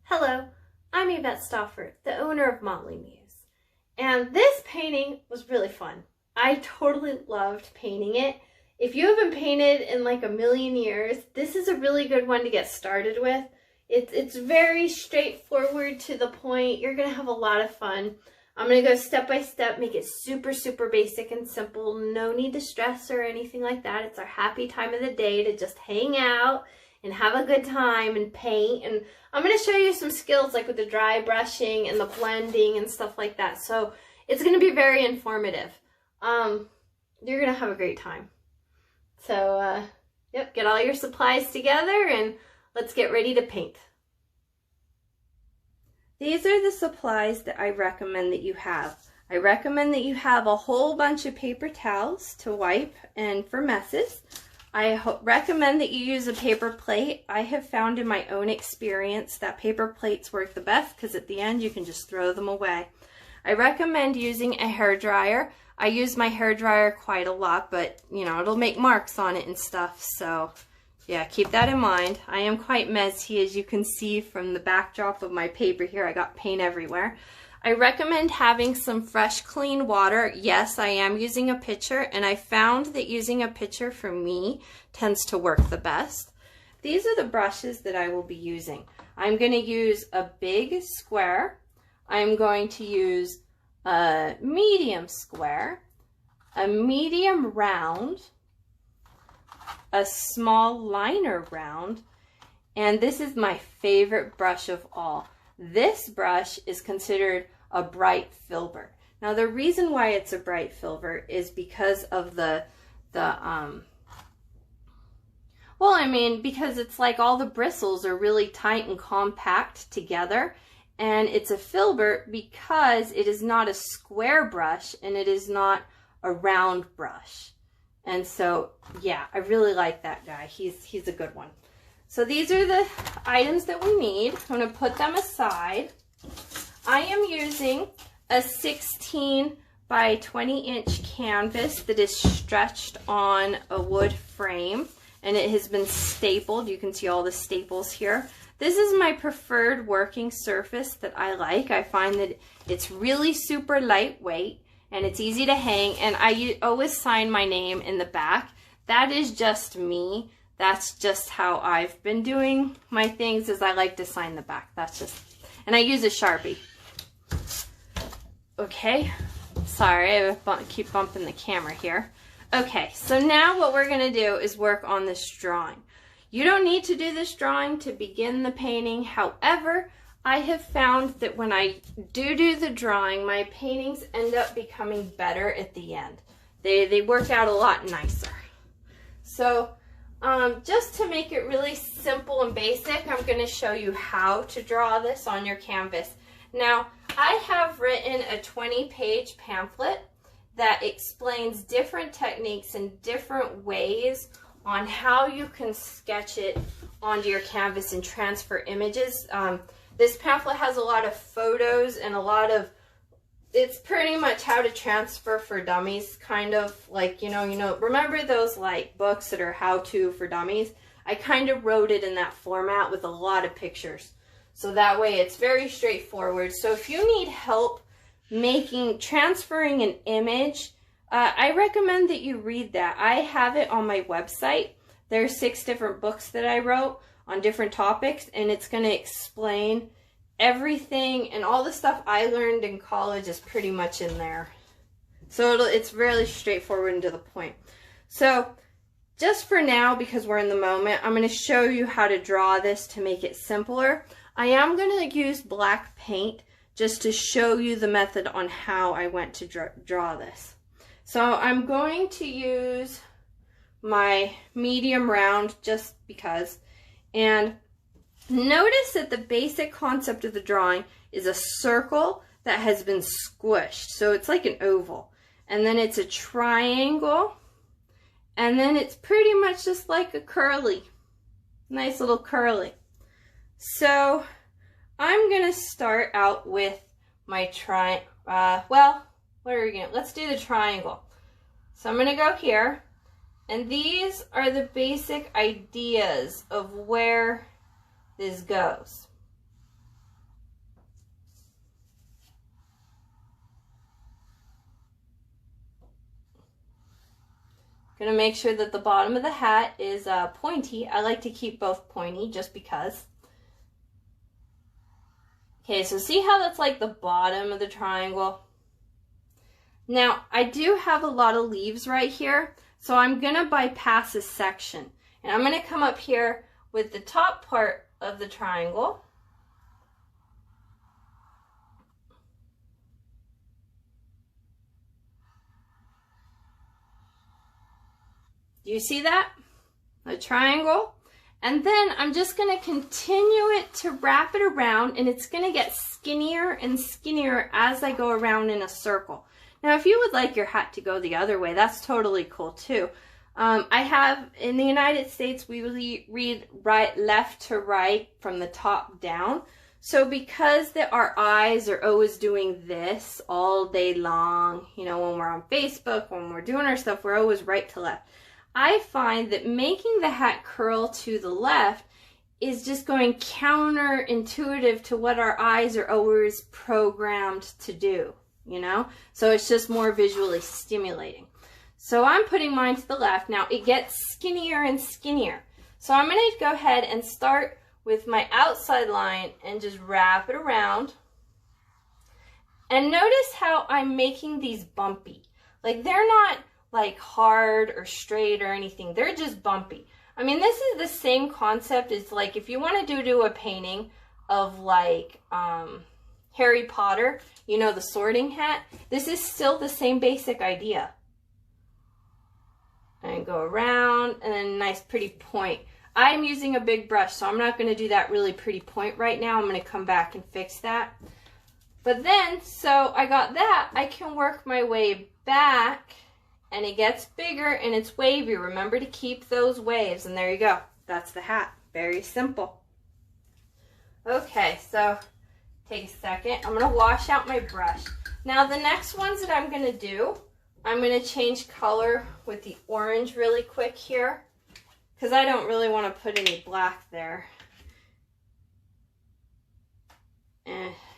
Hello, I'm Yvette Stauffer, the owner of Motley Muse, and this painting was really fun. I totally loved painting it. If you haven't painted in like a million years, this is a really good one to get started with. It's very straightforward, to the point. You're going to have a lot of fun. I'm going to go step by step, make it super basic and simple. No need to stress or anything like that. It's our happy time of the day to just hang out and have a good time and paint. And I'm going to show you some skills like with the dry brushing and the blending and stuff like that. So it's going to be very informative. You're going to have a great time. So, yep, get all your supplies together and let's get ready to paint. These are the supplies that I recommend that you have. I recommend that you have a whole bunch of paper towels to wipe and for messes. I recommend that you use a paper plate. I have found in my own experience that paper plates work the best because at the end you can just throw them away. I recommend using a hairdryer. I use my hairdryer quite a lot, but you know, it'll make marks on it and stuff, so yeah, keep that in mind. I am quite messy, as you can see from the backdrop of my paper here. I got paint everywhere. I recommend having some fresh, clean water. Yes, I am using a pitcher, and I found that using a pitcher for me tends to work the best. These are the brushes that I will be using. I'm going to use a big square. I'm going to use a medium square, a medium round, a small liner round, and this is my favorite brush of all. This brush is considered a bright filbert. Now the reason why it's a bright filbert is because of because it's like all the bristles are really tight and compact together, and it's a filbert because it is not a square brush and it is not a round brush. And so, yeah, I really like that guy. He's a good one. So these are the items that we need. I'm going to put them aside. I am using a 16 by 20 inch canvas that is stretched on a wood frame, and it has been stapled. You can see all the staples here. This is my preferred working surface that I like. I find that it's really super lightweight and it's easy to hang, and I always sign my name in the back. That is just me. That's just how I've been doing my things, is I like to sign the back. That's just, and I use a Sharpie. Okay, sorry, I keep bumping the camera here. Okay, so now what we're gonna do is work on this drawing. You don't need to do this drawing to begin the painting. However, I have found that when I do the drawing, my paintings end up becoming better at the end. They work out a lot nicer. So just to make it really simple and basic, I'm going to show you how to draw this on your canvas. Now, I have written a 20-page pamphlet that explains different techniques and different ways on how you can sketch it onto your canvas and transfer images. This pamphlet has a lot of photos and a lot of, it's pretty much how to transfer for dummies, kind of like, you know, remember those like books that are how to for dummies? I kind of wrote it in that format with a lot of pictures. So that way it's very straightforward. So if you need help transferring an image, I recommend that you read that. I have it on my website. There are 6 different books that I wrote on different topics, and it's going to explain everything, and all the stuff I learned in college is pretty much in there. So it's really straightforward and to the point. So just for now, because we're in the moment, I'm going to show you how to draw this to make it simpler. I am going to use black paint just to show you the method on how I went to draw this. So I'm going to use my medium round just because. And notice that the basic concept of the drawing is a circle that has been squished. So it's like an oval. And then it's a triangle. And then it's pretty much just like a curly. Nice little curly. So I'm going to start out with my let's do the triangle. So I'm going to go here. And these are the basic ideas of where this goes. I'm gonna make sure that the bottom of the hat is pointy. I like to keep both pointy just because. Okay, so see how that's like the bottom of the triangle? Now, I do have a lot of leaves right here, so I'm gonna bypass a section. And I'm gonna come up here with the top part of the triangle. Do you see that? A triangle. And then I'm just going to continue it to wrap it around, and it's going to get skinnier and skinnier as I go around in a circle. Now, if you would like your hat to go the other way, that's totally cool too. I have, in the United States, we read left to right from the top down. So because our eyes are always doing this all day long, you know, when we're on Facebook, when we're doing our stuff, we're always right to left. I find that making the hat curl to the left is just going counterintuitive to what our eyes are always programmed to do, you know? So it's just more visually stimulating. So I'm putting mine to the left. Now it gets skinnier and skinnier. So I'm going to go ahead and start with my outside line and just wrap it around. And notice how I'm making these bumpy. Like they're not like hard or straight or anything. They're just bumpy. I mean, this is the same concept as like if you want to do a painting of like Harry Potter, you know, the sorting hat. This is still the same basic idea. And go around and then a nice pretty point. I'm using a big brush, so I'm not going to do that really pretty point right now. I'm going to come back and fix that. But then, so I got that, I can work my way back. And it gets bigger and it's wavy. Remember to keep those waves. And there you go. That's the hat. Very simple. Okay, so take a second. I'm going to wash out my brush. Now the next ones that I'm going to do, I'm going to change color with the orange really quick here. Because I don't really want to put any black there.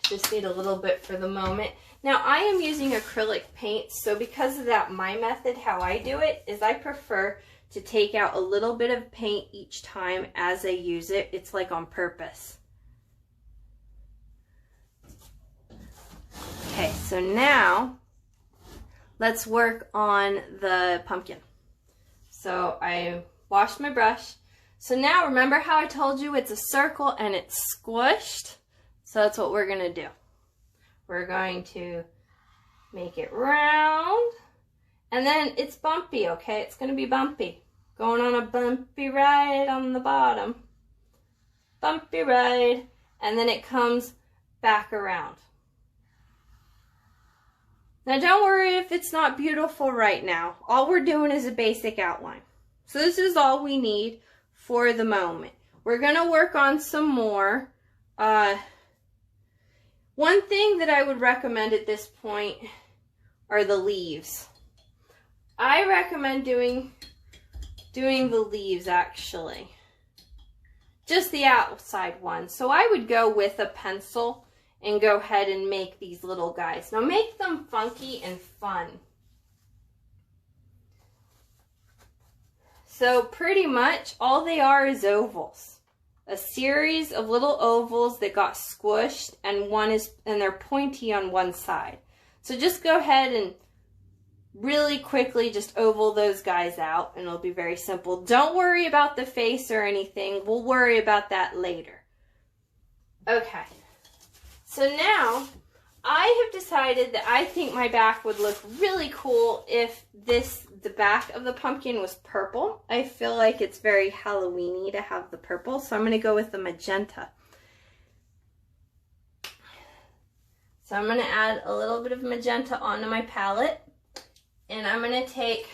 Just need a little bit for the moment. Now I am using acrylic paint, so because of that, my method, how I do it, is I prefer to take out a little bit of paint each time as I use it. It's like on purpose. Okay, so now let's work on the pumpkin. So I washed my brush. So now remember how I told you it's a circle and it's squished? So that's what we're going to do. We're going to make it round, and then it's bumpy, okay? It's going to be bumpy. Going on a bumpy ride on the bottom. Bumpy ride, and then it comes back around. Now don't worry if it's not beautiful right now. All we're doing is a basic outline. So this is all we need for the moment. We're going to work on some more. One thing that I would recommend at this point are the leaves. I recommend doing the leaves actually. Just the outside one. So I would go with a pencil and go ahead and make these little guys. Now make them funky and fun. So pretty much all they are is ovals. A series of little ovals that got squished, and they're pointy on one side. So just go ahead and really quickly just oval those guys out, and it'll be very simple. Don't worry about the face or anything. We'll worry about that later. Okay. So now I have decided that I think my back would look really cool if the back of the pumpkin was purple. I feel like it's very Halloween-y to have the purple, so I'm going to go with the magenta. So I'm going to add a little bit of magenta onto my palette, and I'm going to take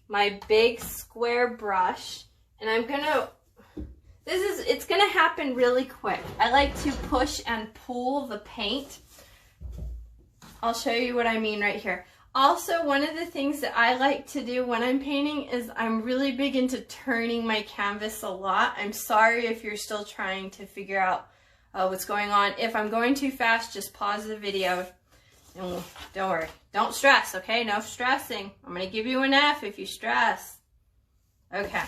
my big square brush, and I'm going to, it's going to happen really quick. I like to push and pull the paint. I'll show you what I mean right here. Also, one of the things that I like to do when I'm painting is I'm really big into turning my canvas a lot. I'm sorry if you're still trying to figure out what's going on. If I'm going too fast, just pause the video. And don't worry. Don't stress, okay? No stressing. I'm going to give you an F if you stress. Okay.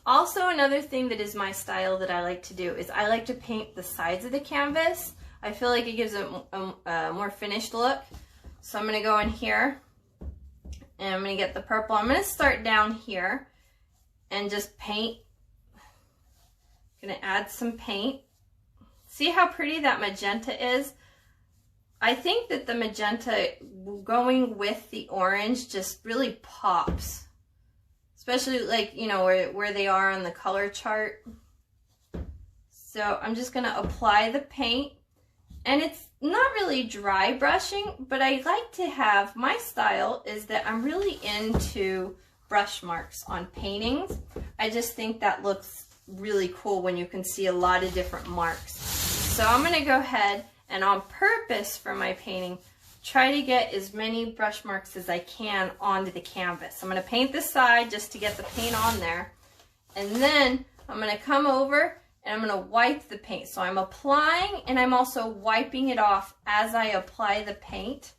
Also, another thing that is my style that I like to do is I like to paint the sides of the canvas. I feel like it gives a more finished look. So I'm going to go in here and I'm going to get the purple. I'm going to start down here and just paint. I'm going to add some paint. See how pretty that magenta is? I think that the magenta going with the orange just really pops. Especially like, you know, where they are on the color chart. So I'm just gonna apply the paint. And it's not really dry brushing, but I like to have, my style is that I'm really into brush marks on paintings. I just think that looks really cool when you can see a lot of different marks. So I'm gonna go ahead and on purpose for my painting, try to get as many brush marks as I can onto the canvas. I'm going to paint the side just to get the paint on there. And then I'm going to come over and I'm going to wipe the paint. So I'm applying and I'm also wiping it off as I apply the paint.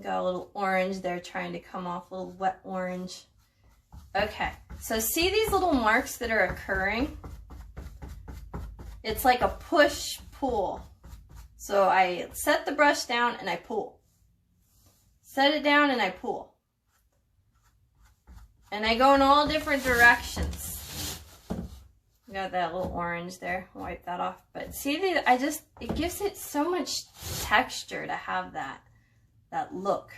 Got a little orange there trying to come off, a little wet orange. Okay, so see these little marks that are occurring? It's like a push-pull. So I set the brush down and I pull. Set it down and I pull. And I go in all different directions. Got that little orange there. Wipe that off. But see, it gives it so much texture to have that look.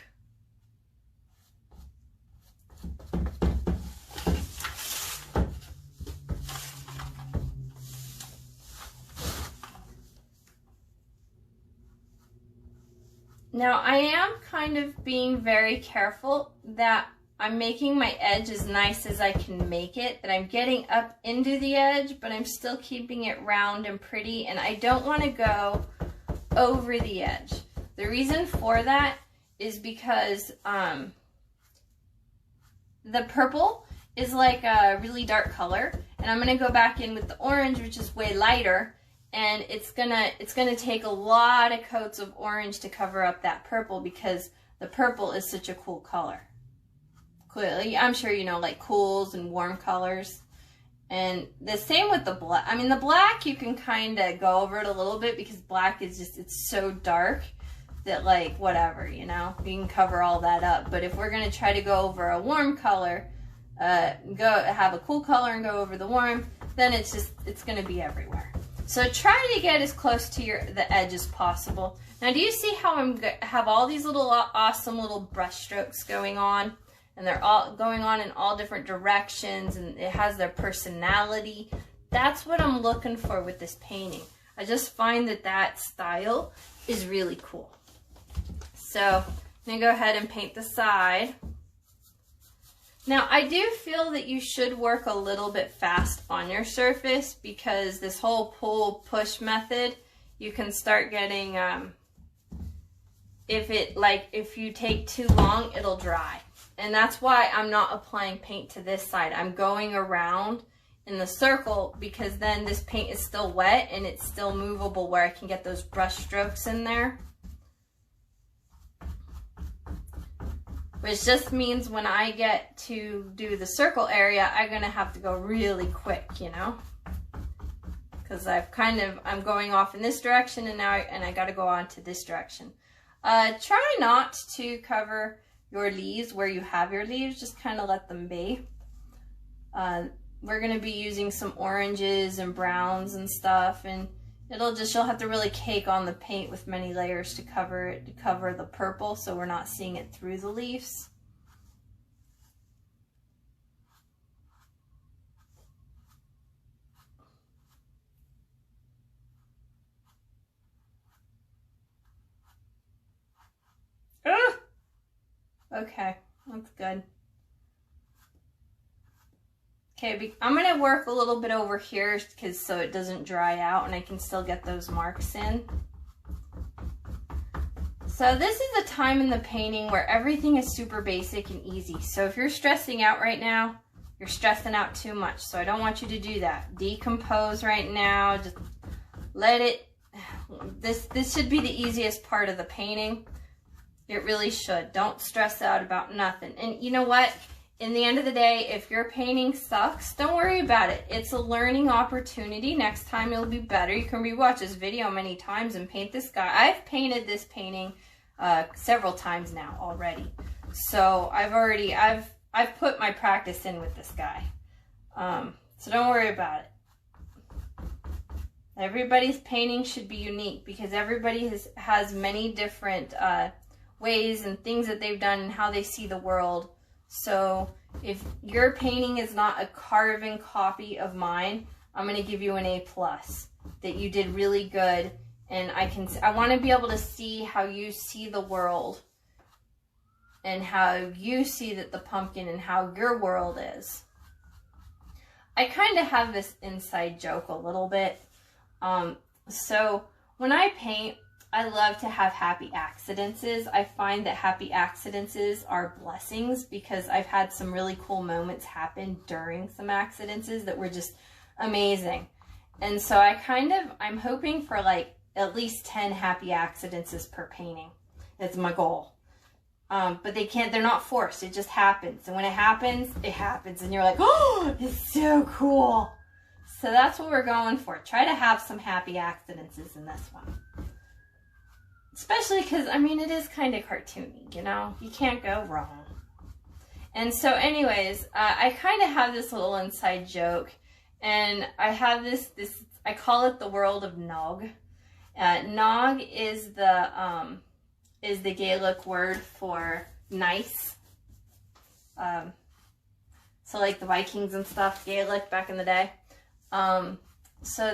Now I am kind of being very careful that I'm making my edge as nice as I can make it, that I'm getting up into the edge, but I'm still keeping it round and pretty, and I don't want to go over the edge. The reason for that is because the purple is like a really dark color, and I'm going to go back in with the orange, which is way lighter. And it's gonna take a lot of coats of orange to cover up that purple because the purple is such a cool color. Clearly, I'm sure you know, like cools and warm colors. And the same with the black. I mean, the black you can kind of go over it a little bit because black is just, it's so dark that like whatever, you know, you can cover all that up. But if we're gonna try to go over a warm color, go have a cool color and go over the warm, then it's gonna be everywhere. So try to get as close to the edge as possible. Now do you see how I have all these little awesome little brush strokes going on? And they're all going on in all different directions and it has their personality. That's what I'm looking for with this painting. I just find that style is really cool. So I'm gonna go ahead and paint the side. Now, I do feel that you should work a little bit fast on your surface because this whole pull-push method, you can start getting, if you take too long, it'll dry. And that's why I'm not applying paint to this side. I'm going around in the circle because then this paint is still wet and it's still movable where I can get those brush strokes in there. Which just means when I get to do the circle area, I'm gonna have to go really quick, you know? Because I'm going off in this direction and now I gotta go on to this direction. Try not to cover your leaves where you have your leaves, just kind of let them be. We're gonna be using some oranges and browns and stuff, and you'll have to really cake on the paint with many layers to cover it, to cover the purple so we're not seeing it through the leaves. Ah! Okay, that's good. Okay, I'm going to work a little bit over here so it doesn't dry out and I can still get those marks in. So this is a time in the painting where everything is super basic and easy. So if you're stressing out right now, you're stressing out too much. So I don't want you to do that. Decompose right now. Just let it, this should be the easiest part of the painting. It really should. Don't stress out about nothing. And you know what? In the end of the day, if your painting sucks, don't worry about it. It's a learning opportunity. Next time it'll be better. You can rewatch this video many times and paint this guy. I've painted this painting several times now already. So I've put my practice in with this guy. So don't worry about it. Everybody's painting should be unique because everybody has many different ways and things that they've done and how they see the world. So if your painting is not a carbon copy of mine, I'm going to give you an A+, that you did really good. And I want to be able to see how you see the world and how you see that the pumpkin and how your world is. I kind of have this inside joke a little bit. So when I paint, I love to have happy accidents. I find that happy accidents are blessings because I've had some really cool moments happen during some accidents that were just amazing. And so I'm hoping for like at least 10 happy accidents per painting. That's my goal. But they're not forced. It just happens. And when it happens. And you're like, oh, it's so cool. So that's what we're going for. Try to have some happy accidents in this one. Especially because, I mean, it is kind of cartoony, you know? You can't go wrong. And so anyways, I kind of have this little inside joke. And I have this I call it the world of nog. Nog is the Gaelic word for nice. So like the Vikings and stuff, Gaelic back in the day. So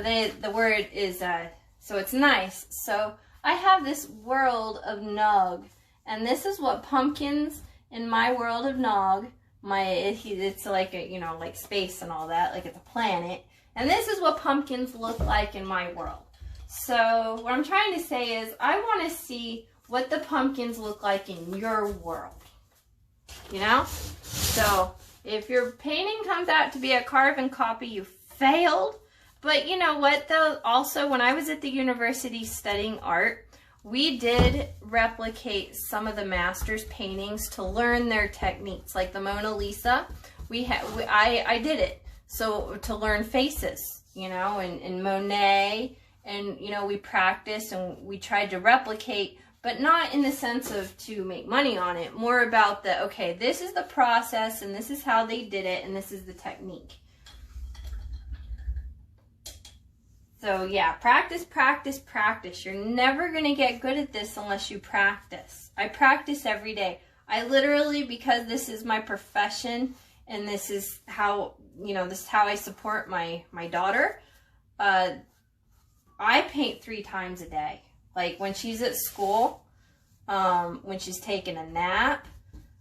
the word is, so it's nice. So I have this world of nog, and this is what pumpkins in my world of nog, it's like a, you know, like space and all that, like it's a planet. And this is what pumpkins look like in my world. So what I'm trying to say is I want to see what the pumpkins look like in your world, you know? So if your painting comes out to be a carbon copy, you failed. But you know what though? Also, when I was at the university studying art, we did replicate some of the masters' paintings to learn their techniques. Like the Mona Lisa, I did it. So to learn faces, you know, and Monet, and you know, we practiced and we tried to replicate, but not in the sense of to make money on it, more about the, okay, this is the process and this is how they did it and this is the technique. So yeah, practice, practice, practice. You're never going to get good at this unless you practice. I practice every day. I literally, because this is my profession and this is how, you know, this is how I support my daughter, I paint 3 times a day. Like when she's at school, when she's taking a nap,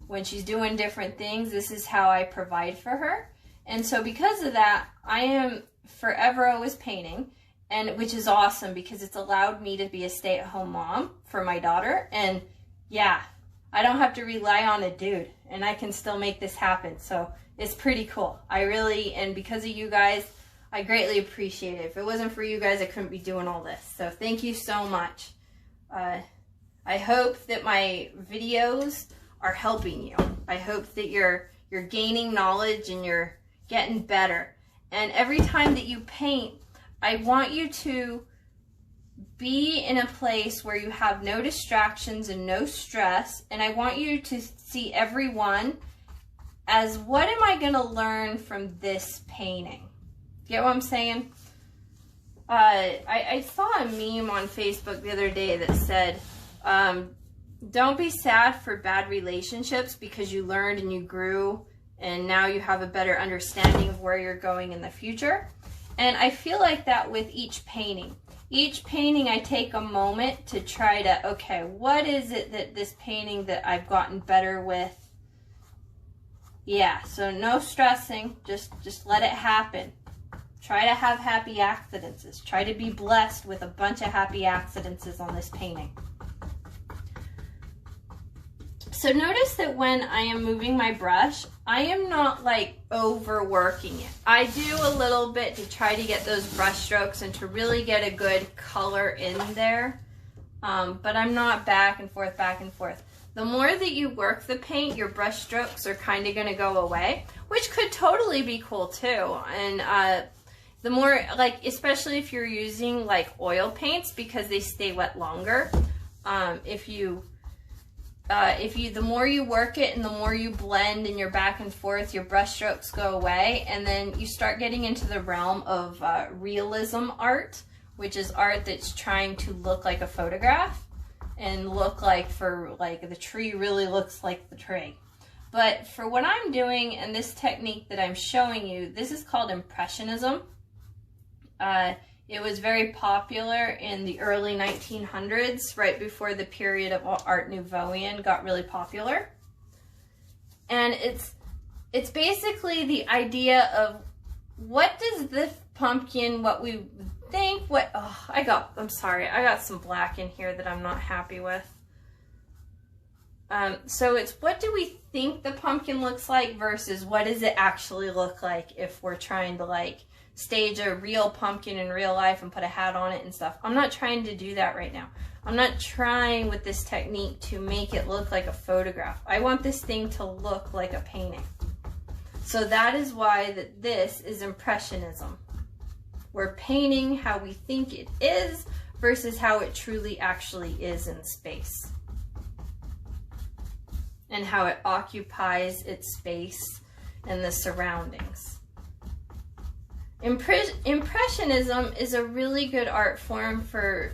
when she's doing different things, this is how I provide for her. And so because of that, I am forever always painting. And which is awesome because it's allowed me to be a stay-at-home mom for my daughter. And yeah, I don't have to rely on a dude and I can still make this happen. So it's pretty cool. And because of you guys, I greatly appreciate it. If it wasn't for you guys, I couldn't be doing all this. So thank you so much. I hope that my videos are helping you. I hope that you're gaining knowledge and you're getting better. And every time that you paint, I want you to be in a place where you have no distractions and no stress. And I want you to see everyone as, what am I going to learn from this painting? Get what I'm saying? I saw a meme on Facebook the other day that said, don't be sad for bad relationships because you learned and you grew and now you have a better understanding of where you're going in the future. And I feel like that with each painting. Each painting I take a moment to try to, okay, what is it that this painting that I've gotten better with? Yeah, so no stressing, just let it happen. Try to have happy accidents. Try to be blessed with a bunch of happy accidents on this painting. So notice that when I am moving my brush, I am not like overworking it. I do a little bit to try to get those brush strokes and to really get a good color in there. But I'm not back and forth, back and forth. the more that you work the paint, your brush strokes are kind of going to go away, which could totally be cool too. And the more, like, especially if you're using like oil paints, because they stay wet longer. The more you work it and the more you blend and you're back and forth, your brush strokes go away, and then you start getting into the realm of realism art, which is art that's trying to look like a photograph and look like, for like, the tree really looks like the tree. But for what I'm doing and this technique that I'm showing you, this is called Impressionism. It was very popular in the early 1900s, right before the period of Art Nouveau got really popular. And it's basically the idea of, what does this pumpkin, what we think, I'm sorry, I got some black in here that I'm not happy with. So it's, what do we think the pumpkin looks like versus what does it actually look like if we're trying to like stage a real pumpkin in real life and put a hat on it and stuff. I'm not trying to do that right now. I'm not trying with this technique to make it look like a photograph. I want this thing to look like a painting. So that is why this is Impressionism. We're painting how we think it is versus how it truly actually is in space, and how it occupies its space and the surroundings. Impressionism is a really good art form for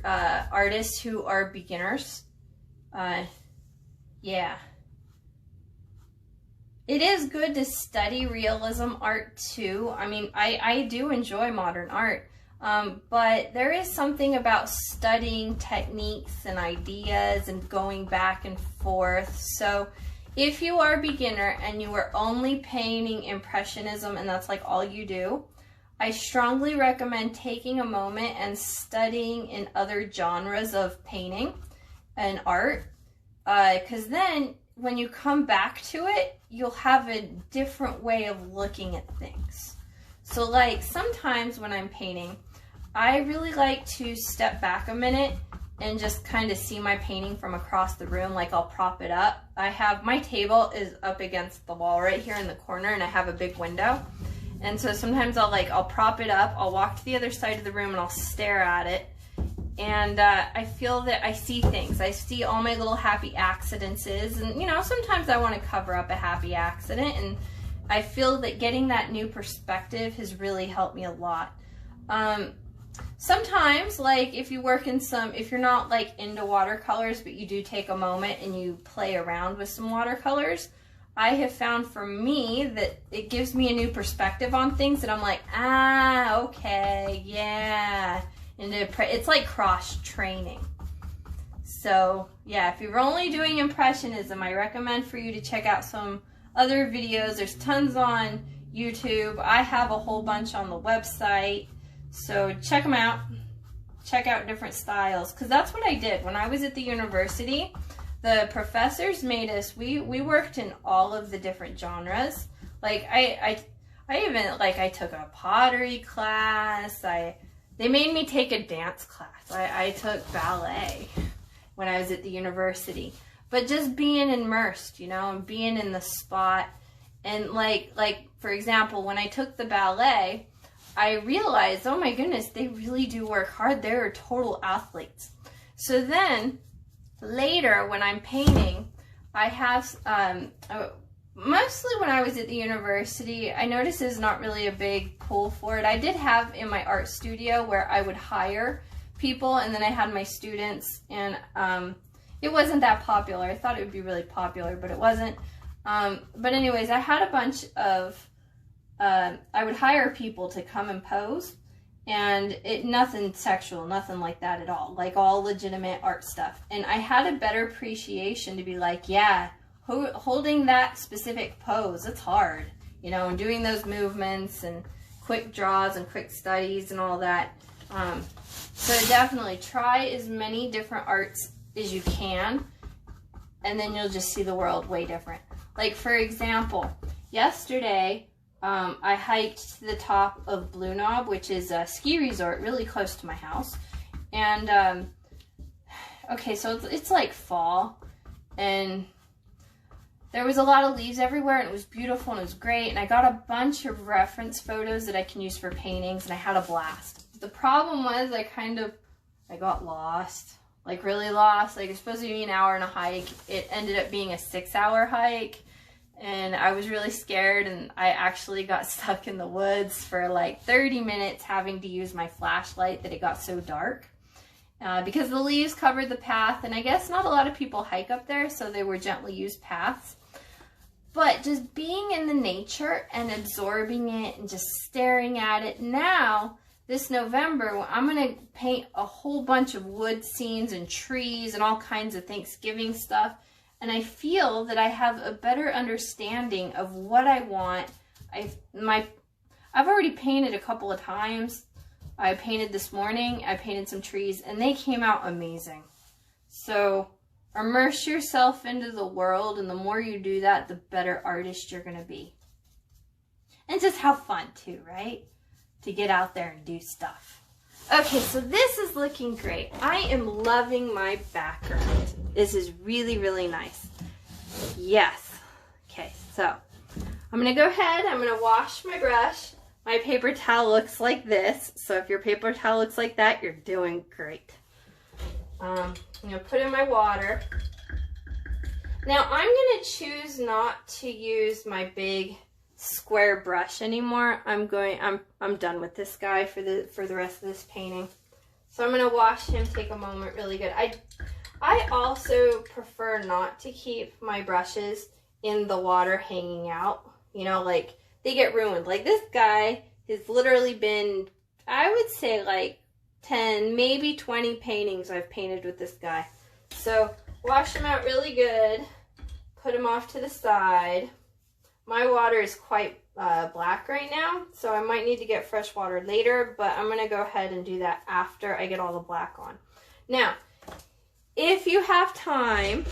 artists who are beginners. Yeah. It is good to study realism art too. I mean, I do enjoy modern art, but there is something about studying techniques and ideas and going back and forth. So if you are a beginner and you are only painting Impressionism and that's like all you do, I strongly recommend taking a moment and studying in other genres of painting and art, because then when you come back to it, you'll have a different way of looking at things. So like sometimes when I'm painting, I really like to step back a minute and just kind of see my painting from across the room. Like I'll prop it up. My table is up against the wall right here in the corner, and I have a big window. And so sometimes I'll prop it up, I'll walk to the other side of the room and I'll stare at it. And I feel that I see things. I see all my little happy accidents. And, you know, sometimes I want to cover up a happy accident. And I feel that getting that new perspective has really helped me a lot. Sometimes, like if you work in if you're not like into watercolors, but you do take a moment and you play around with some watercolors, I have found for me that it gives me a new perspective on things, and I'm like, okay, yeah. And it's like cross-training. So, yeah, if you're only doing Impressionism, I recommend for you to check out some other videos. There's tons on YouTube. I have a whole bunch on the website. So check them out. Check out different styles. Because that's what I did. When I was at the university, the professors made us, we worked in all of the different genres. Like I took a pottery class. They made me take a dance class. I took ballet when I was at the university. But just being immersed, you know, and being in the spot. And like for example, when I took the ballet, I realized, oh my goodness, they really do work hard. They're total athletes. So then later, when I'm painting, I have, mostly when I was at the university, I noticed there's not really a big pull for it. I did have in my art studio where I would hire people, and then I had my students, and it wasn't that popular. I thought it would be really popular, but it wasn't. But anyways, I had a bunch of, I would hire people to come and pose. And nothing sexual, nothing like that at all. Like all legitimate art stuff. And I had a better appreciation to be like, yeah, holding that specific pose, it's hard. You know, and doing those movements and quick draws and quick studies and all that. So definitely try as many different arts as you can. And then you'll just see the world way different. Like for example, yesterday, I hiked to the top of Blue Knob, which is a ski resort really close to my house. And, okay, so it's like fall. and there was a lot of leaves everywhere, and it was beautiful and it was great, and I got a bunch of reference photos that I can use for paintings, and I had a blast. The problem was I got lost, like really lost. Like, it's supposed to be an hour and a hike. It ended up being a 6-hour hike, and I was really scared, and I actually got stuck in the woods for like 30 minutes having to use my flashlight that it got so dark. Because the leaves covered the path, and I guess not a lot of people hike up there, so they were gently used paths. But just being in the nature and absorbing it and just staring at it. Now, this November, I'm going to paint a whole bunch of wood scenes and trees and all kinds of Thanksgiving stuff. And I feel that I have a better understanding of what I want. I've already painted a couple of times. I painted this morning, I painted some trees, and they came out amazing. So immerse yourself into the world, and the more you do that, the better artist you're going to be. And just have fun too, right? To get out there and do stuff. Okay, so this is looking great. I am loving my background. This is really, really nice. Yes. Okay, so I'm going to go ahead, I'm going to wash my brush. My paper towel looks like this, so if your paper towel looks like that, you're doing great. I'm going to put in my water. Now I'm going to choose not to use my big square brush anymore. I'm done with this guy for the rest of this painting. So I'm going to wash him, take a moment, really good. I also prefer not to keep my brushes in the water hanging out. You know, like, they get ruined. Like, this guy has literally been, I would say, like 10, maybe 20 paintings I've painted with this guy. So wash him out really good, put him off to the side. My water is quite black right now, so I might need to get fresh water later, but I'm going to go ahead and do that after I get all the black on. Now, if you have time,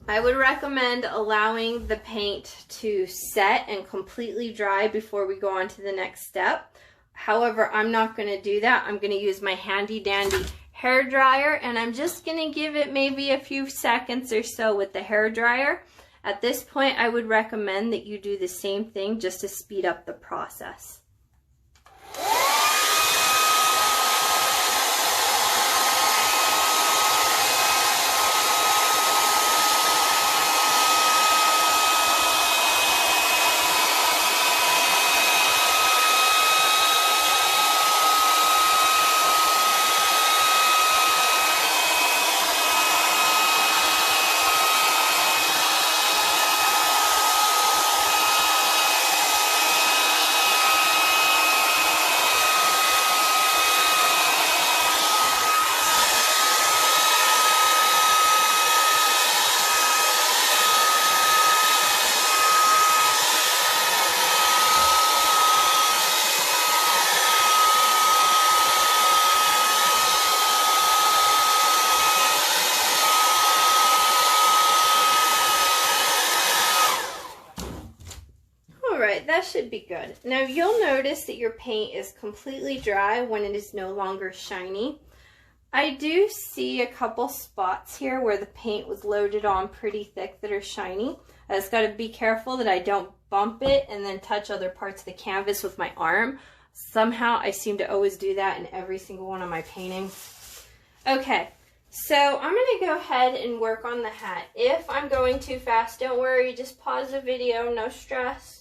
I would recommend allowing the paint to set and completely dry before we go on to the next step. However, I'm not going to do that. I'm going to use my handy dandy hair dryer, and I'm just going to give it maybe a few seconds or so with the hair dryer. At this point, I would recommend that you do the same thing just to speed up the process. That should be good. Now you'll notice that your paint is completely dry when it is no longer shiny. I do see a couple spots here where the paint was loaded on pretty thick that are shiny. I just got to be careful that I don't bump it and then touch other parts of the canvas with my arm. Somehow I seem to always do that in every single one of my paintings. Okay, so I'm going to go ahead and work on the hat. If I'm going too fast, don't worry, just pause the video, no stress.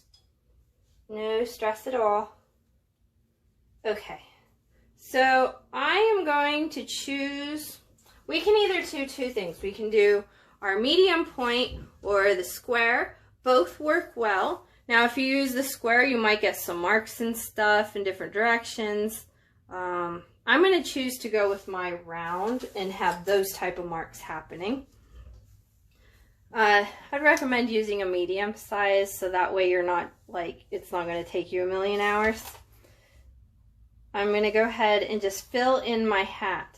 No stress at all. Okay, so I am going to choose, we can either do two things. We can do our medium point or the square. Both work well. Now if you use the square, you might get some marks and stuff in different directions. I'm going to choose to go with my round and have those type of marks happening. I'd recommend using a medium size so that way you're not like, it's not going to take you a million hours. I'm going to go ahead and just fill in my hat.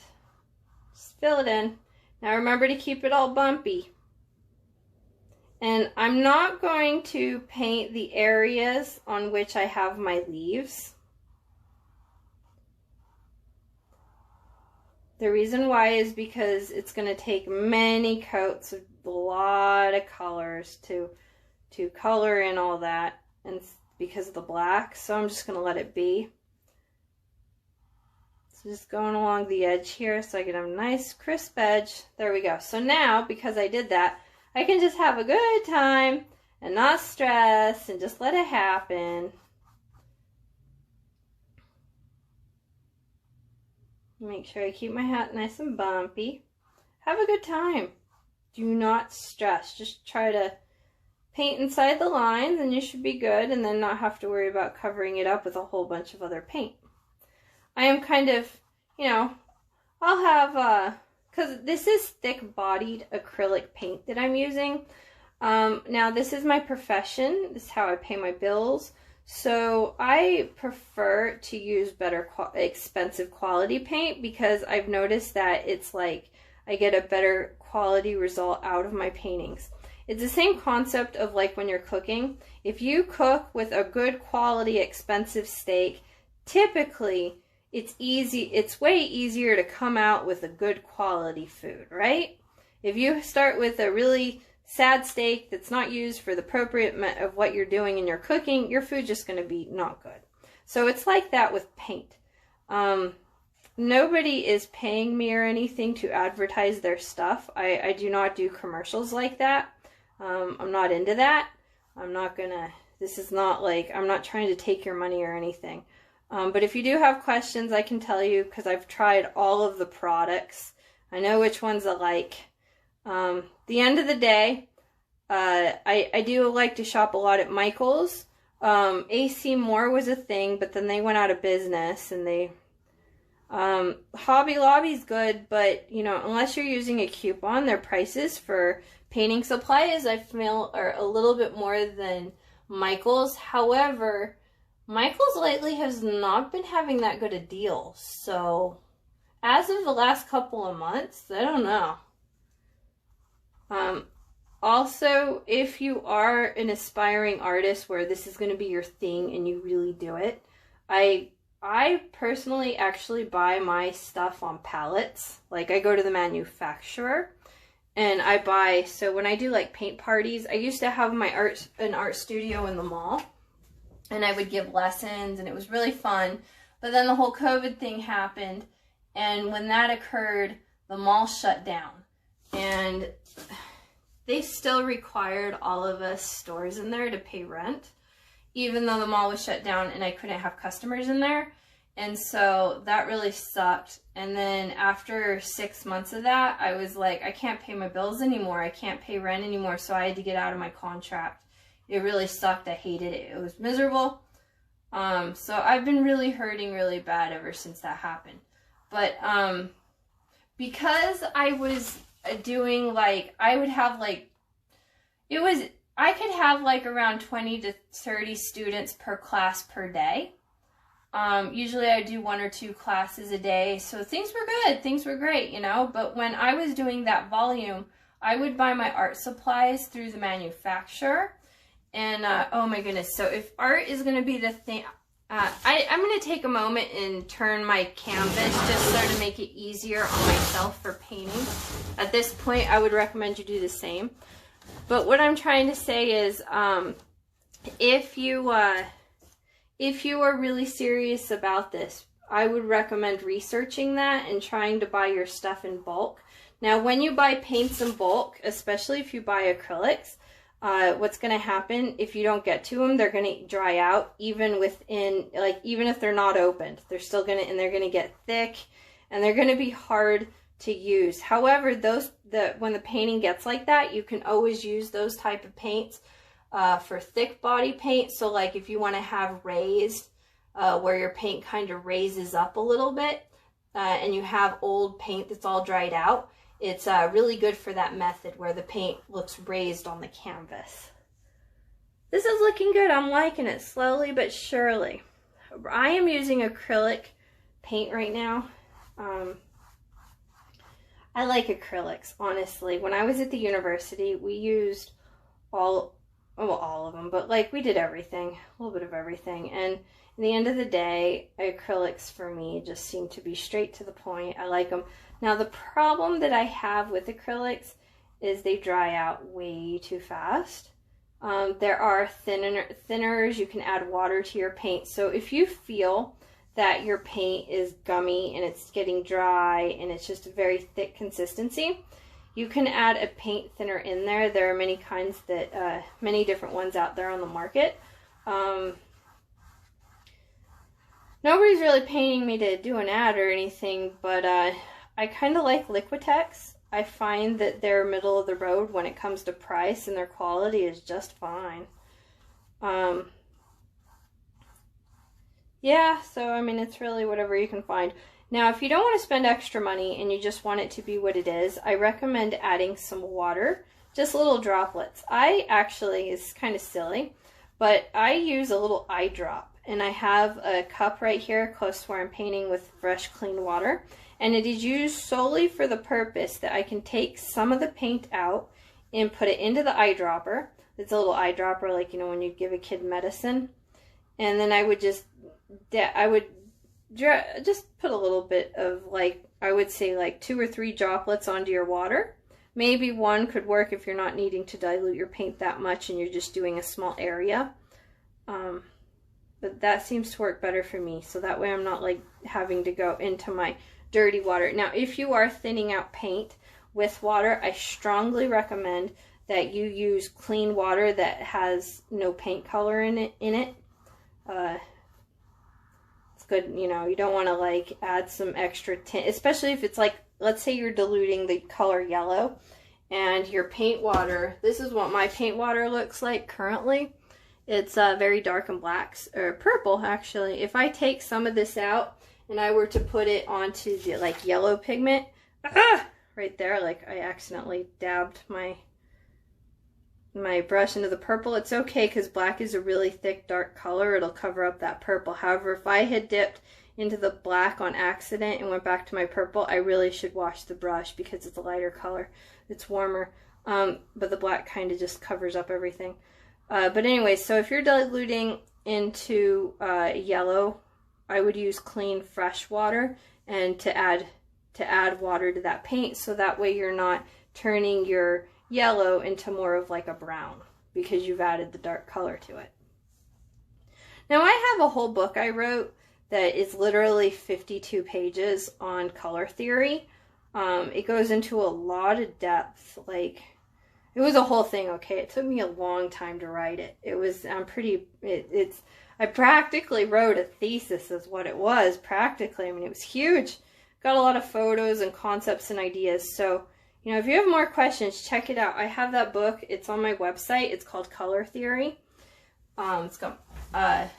Just fill it in. Now remember to keep it all bumpy. And I'm not going to paint the areas on which I have my leaves. The reason why is because it's going to take many coats a lot of colors to color in all that, and because of the black, so I'm just going to let it be. So just going along the edge here so I get a nice crisp edge. There we go. So now, because I did that, I can just have a good time and not stress and just let it happen. Make sure I keep my hat nice and bumpy. Have a good time. Do not stress. Just try to paint inside the lines and you should be good, and then not have to worry about covering it up with a whole bunch of other paint. I am kind of, you know, I'll have, because this is thick-bodied acrylic paint that I'm using. Now, this is my profession. This is how I pay my bills. So I prefer to use better expensive quality paint, because I've noticed that it's like I get a better quality result out of my paintings. It's the same concept of like when you're cooking. If you cook with a good quality expensive steak, typically it's way easier to come out with a good quality food, right? If you start with a really sad steak that's not used for the appropriate of what you're doing in your cooking, your food's just going to be not good. So it's like that with paint. Nobody is paying me or anything to advertise their stuff. I do not do commercials like that. I'm not into that. This is not like, I'm not trying to take your money or anything. But if you do have questions, I can tell you, because I've tried all of the products. I know which ones I like. The end of the day, I do like to shop a lot at Michael's. AC Moore was a thing, but then they went out of business, and Hobby Lobby's good, but you know, unless you're using a coupon, their prices for painting supplies, I feel, are a little bit more than Michael's. However, Michael's lately has not been having that good a deal. So as of the last couple of months, I don't know. Also, if you are an aspiring artist where this is going to be your thing and you really do it, I personally actually buy my stuff on pallets. Like, I go to the manufacturer and I buy, so when I do like paint parties, I used to have an art studio in the mall, and I would give lessons, and it was really fun. But then the whole COVID thing happened, and when that occurred, the mall shut down. And they still required all of us stores in there to pay rent, even though the mall was shut down and I couldn't have customers in there. And so that really sucked. And then after 6 months of that, I was like, I can't pay my bills anymore. I can't pay rent anymore. So I had to get out of my contract. It really sucked. I hated it. It was miserable. So I've been really hurting really bad ever since that happened. But because I was doing like, I would have like, I could have like around 20 to 30 students per class per day. Usually I do 1 or 2 classes a day, so things were good, things were great, you know. But when I was doing that volume, I would buy my art supplies through the manufacturer. And oh my goodness, so if art is going to be the thing, I'm going to take a moment and turn my canvas just so to make it easier on myself for painting. At this point, I would recommend you do the same. But what I'm trying to say is, if you are really serious about this, I would recommend researching that and trying to buy your stuff in bulk. Now, when you buy paints in bulk, especially if you buy acrylics, what's going to happen if you don't get to them, they're going to dry out even if they're not opened. They're still going to, and they're going to get thick, and they're going to be hard to use. However, when the painting gets like that, you can always use those type of paints for thick body paint. So like if you want to have raised, where your paint kind of raises up a little bit, and you have old paint that's all dried out, it's really good for that method where the paint looks raised on the canvas. This is looking good. I'm liking it slowly but surely. I am using acrylic paint right now. I like acrylics, honestly. When I was at the university, we used all of them, but like we did everything, a little bit of everything. And in the end of the day, acrylics for me just seem to be straight to the point. I like them. Now, the problem that I have with acrylics is they dry out way too fast. There are thinners. You can add water to your paint. So if you feel that your paint is gummy and it's getting dry and it's just a very thick consistency, you can add a paint thinner in there. There are many kinds that, many different ones out there on the market. Nobody's really paying me to do an ad or anything, but I kind of like Liquitex. I find that they're middle of the road when it comes to price, and their quality is just fine. Yeah, so I mean, it's really whatever you can find. Now, if you don't want to spend extra money and you just want it to be what it is, I recommend adding some water, just little droplets. I actually, it's kind of silly, but I use a little eye drop, and I have a cup right here close to where I'm painting with fresh, clean water. And it is used solely for the purpose that I can take some of the paint out and put it into the eyedropper. It's a little eyedropper, like, you know, when you give a kid medicine. And then I would just put a little bit of, like, I would say like 2 or 3 droplets onto your water. Maybe 1 could work if you're not needing to dilute your paint that much and you're just doing a small area. But that seems to work better for me. So that way I'm not like having to go into my dirty water. Now, if you are thinning out paint with water, I strongly recommend that you use clean water that has no paint color in it. It's good, you know, you don't want to like add some extra tint, especially if it's like, let's say you're diluting the color yellow and your paint water, this is what my paint water looks like currently. It's very dark and black, or purple actually. If I take some of this out and I were to put it onto the like yellow pigment, right there, like I accidentally dabbed my brush into the purple. It's okay because black is a really thick, dark color. It'll cover up that purple. However, if I had dipped into the black on accident and went back to my purple, I really should wash the brush because it's a lighter color. It's warmer, but the black kind of just covers up everything. But anyway, so if you're diluting into yellow, I would use clean, fresh water, and to add water to that paint, so that way you're not turning your yellow into more of like a brown because you've added the dark color to it. Now, I have a whole book I wrote that is literally 52 pages on color theory. It goes into a lot of depth. Like, it was a whole thing, okay? It took me a long time to write it. It was, I practically wrote a thesis is what it was, practically. I mean, it was huge. Got a lot of photos and concepts and ideas. So, you know, if you have more questions, check it out. I have that book. It's on my website. It's called Color Theory. But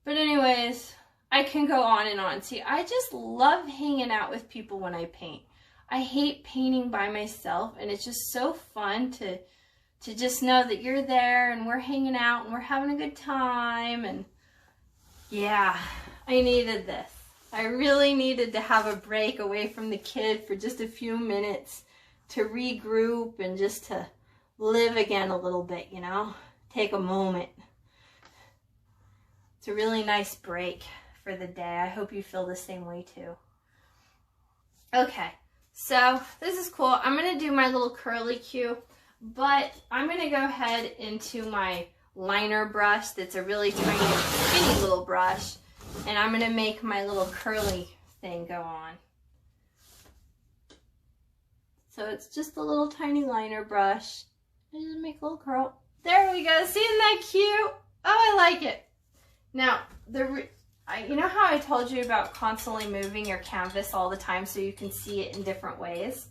anyways, I can go on and on. See, I just love hanging out with people when I paint. I hate painting by myself, and it's just so fun to just know that you're there and we're hanging out and we're having a good time. And yeah, I needed this. I really needed to have a break away from the kid for just a few minutes to regroup and just to live again a little bit, you know, take a moment. It's a really nice break for the day. I hope you feel the same way too. Okay, so this is cool. I'm going to do my little curly cue, but I'm going to go ahead into my liner brush that's a really tiny, skinny little brush, and I'm going to make my little curly thing go on. So it's just a little tiny liner brush. I just make a little curl. There we go. See, isn't that cute? Oh, I like it. Now, you know how I told you about constantly moving your canvas all the time so you can see it in different ways?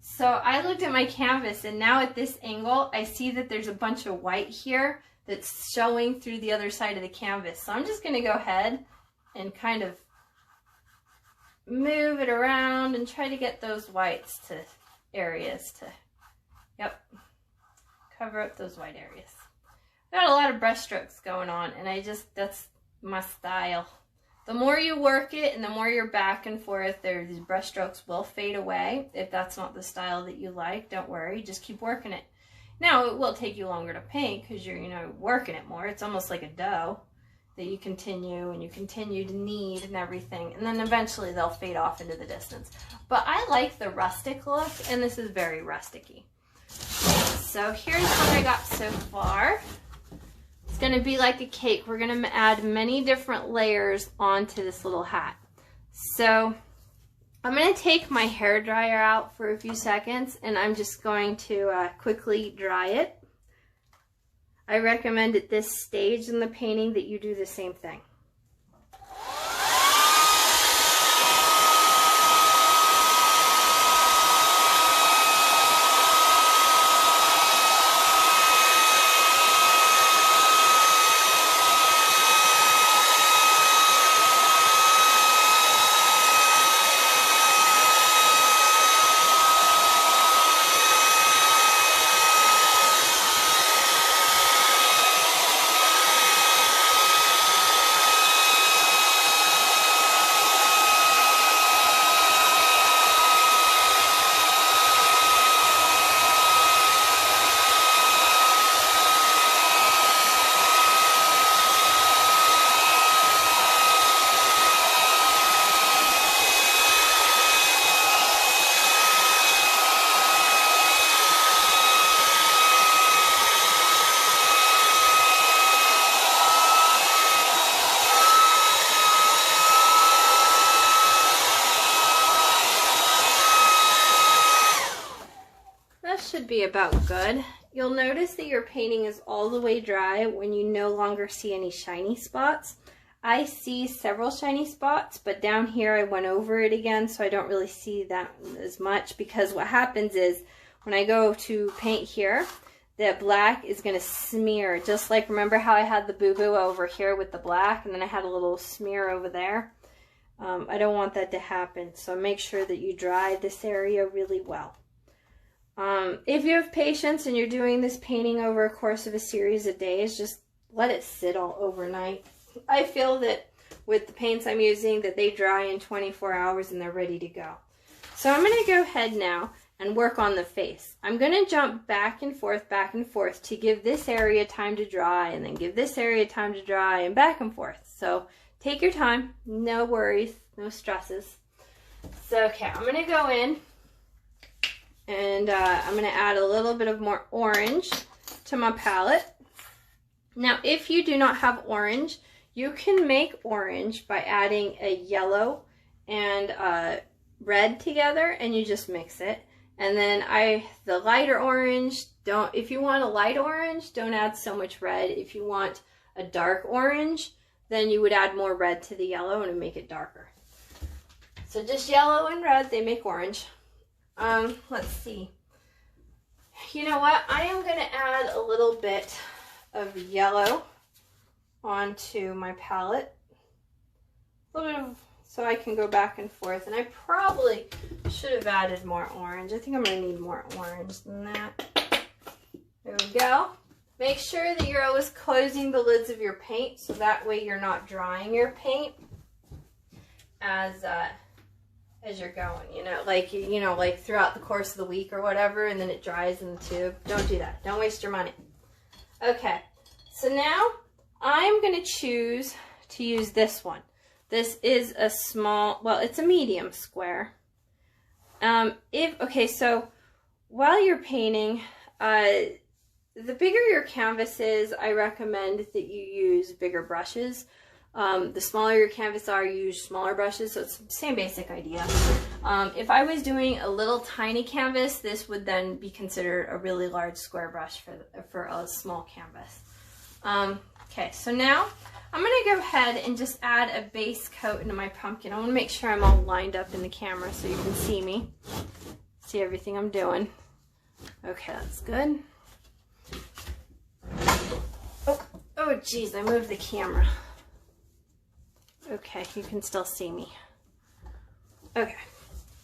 So I looked at my canvas, and now at this angle, I see that there's a bunch of white here that's showing through the other side of the canvas. So I'm just going to go ahead and kind of move it around and try to get those whites to areas to, yep, cover up those white areas. Got a lot of brush strokes going on, and that's my style. The more you work it and the more you're back and forth, these brush strokes will fade away. If that's not the style that you like, don't worry, just keep working it. Now, it will take you longer to paint because you're, you know, working it more. It's almost like a dough that you continue and you continue to knead and everything, and then eventually they'll fade off into the distance. But I like the rustic look, and this is very rusticy. so here's what I got so far. It's going to be like a cake. We're going to add many different layers onto this little hat. So I'm going to take my hair dryer out for a few seconds, and I'm just going to quickly dry it. I recommend at this stage in the painting that you do the same thing. Should be about good. You'll notice that your painting is all the way dry when you no longer see any shiny spots. I see several shiny spots, but down here I went over it again, so I don't really see that as much, because what happens is when I go to paint here, that black is going to smear, just like, remember how I had the boo-boo over here with the black, and then I had a little smear over there? I don't want that to happen, so make sure that you dry this area really well. If you have patience and you're doing this painting over a course of a series of days, just let it sit all overnight. I feel that with the paints I'm using that they dry in 24 hours and they're ready to go. So I'm going to go ahead now and work on the face. I'm going to jump back and forth to give this area time to dry, and then give this area time to dry, and back and forth. So take your time, no worries, no stresses. So okay, I'm going to go in. And I'm going to add a little bit of more orange to my palette. Now, if you do not have orange, you can make orange by adding a yellow and red together, and you just mix it. And then the lighter orange, if you want a light orange, don't add so much red. If you want a dark orange, then you would add more red to the yellow and make it darker. So just yellow and red, they make orange. Let's see. You know what? I am going to add a little bit of yellow onto my palette. A little bit of, so I can go back and forth. And I probably should have added more orange. I think I'm going to need more orange than that. There we go. Make sure that you're always closing the lids of your paint, so that way you're not drying your paint as you're going, like throughout the course of the week or whatever, and then it dries in the tube. Don't do that. Don't waste your money. Okay, so now I'm going to choose to use this one. This is a small, well, it's a medium square. Okay, so while you're painting, the bigger your canvas is, I recommend that you use bigger brushes. The smaller your canvas are, you use smaller brushes, so it's the same basic idea. If I was doing a little tiny canvas, this would then be considered a really large square brush for a small canvas. Okay, so now I'm going to go ahead and just add a base coat into my pumpkin. I want to make sure I'm all lined up in the camera so you can see me, see everything I'm doing. Okay, that's good. Oh geez, I moved the camera. Okay, you can still see me. Okay,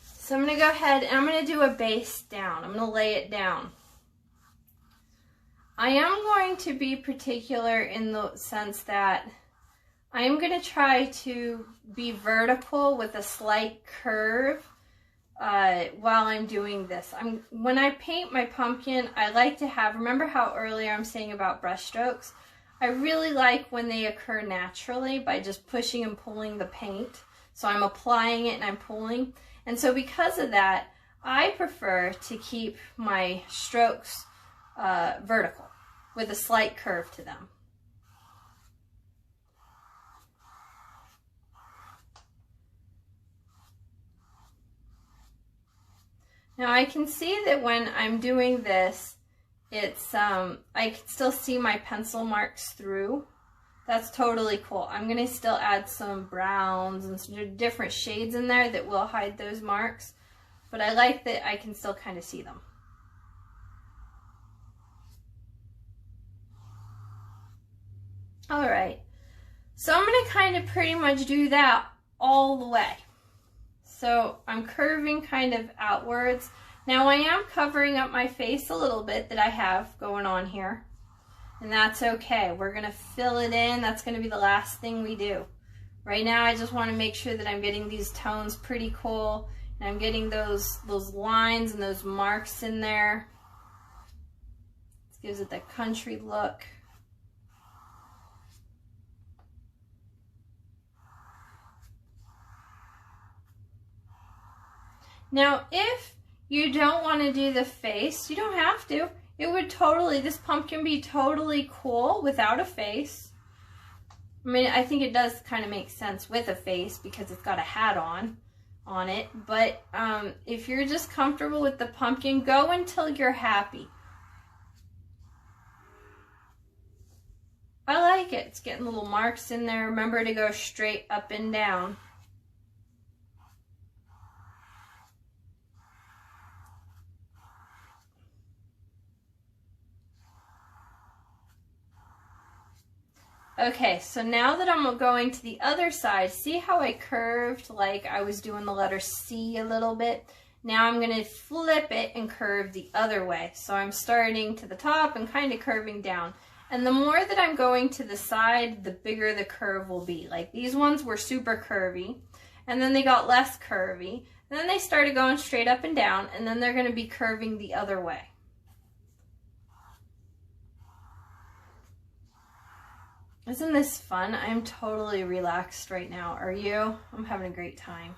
so I'm going to go ahead and I'm going to do a base down. I'm going to lay it down. I am going to be particular in the sense that I am going to try to be vertical with a slight curve while I'm doing this. When I paint my pumpkin, I like to have, remember how earlier I'm saying about brush strokes? I really like when they occur naturally by just pushing and pulling the paint. So I'm applying it and I'm pulling. And so because of that, I prefer to keep my strokes vertical with a slight curve to them. Now I can see that when I'm doing this, it's I can still see my pencil marks through. That's totally cool. I'm gonna still add some browns and some different shades in there that will hide those marks, but I like that I can still kind of see them. All right, so I'm gonna kind of pretty much do that all the way. So I'm curving kind of outwards. Now I am covering up my face a little bit that I have going on here, and that's okay. We're gonna fill it in. That's gonna be the last thing we do. Right now I just wanna make sure that I'm getting these tones pretty cool, and I'm getting those lines and those marks in there. This gives it that country look. Now, if you don't want to do the face, you don't have to. It would totally, this pumpkin be totally cool without a face. I mean, I think it does kind of make sense with a face because it's got a hat on it. But if you're just comfortable with the pumpkin, go until you're happy. I like it. It's getting little marks in there. Remember to go straight up and down. Okay, so now that I'm going to the other side, see how I curved like I was doing the letter C a little bit? Now I'm going to flip it and curve the other way. So I'm starting to the top and kind of curving down. And the more that I'm going to the side, the bigger the curve will be. Like these ones were super curvy, and then they got less curvy, and then they started going straight up and down, and then they're going to be curving the other way. Isn't this fun? I'm totally relaxed right now. Are you? I'm having a great time.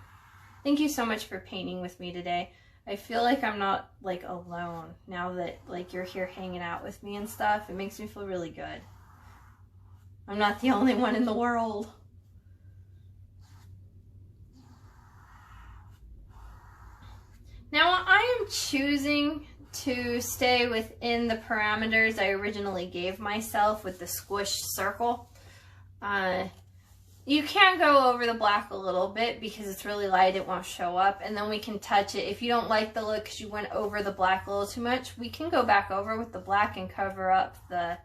Thank you so much for painting with me today. I feel like I'm not like alone now that like you're here hanging out with me and stuff. It makes me feel really good. I'm not the only one in the world. Now I am choosing to stay within the parameters I originally gave myself with the squish circle. You can go over the black a little bit because it's really light, it won't show up, and then we can touch it. If you don't like the look because you went over the black a little too much, we can go back over with the black and cover up. The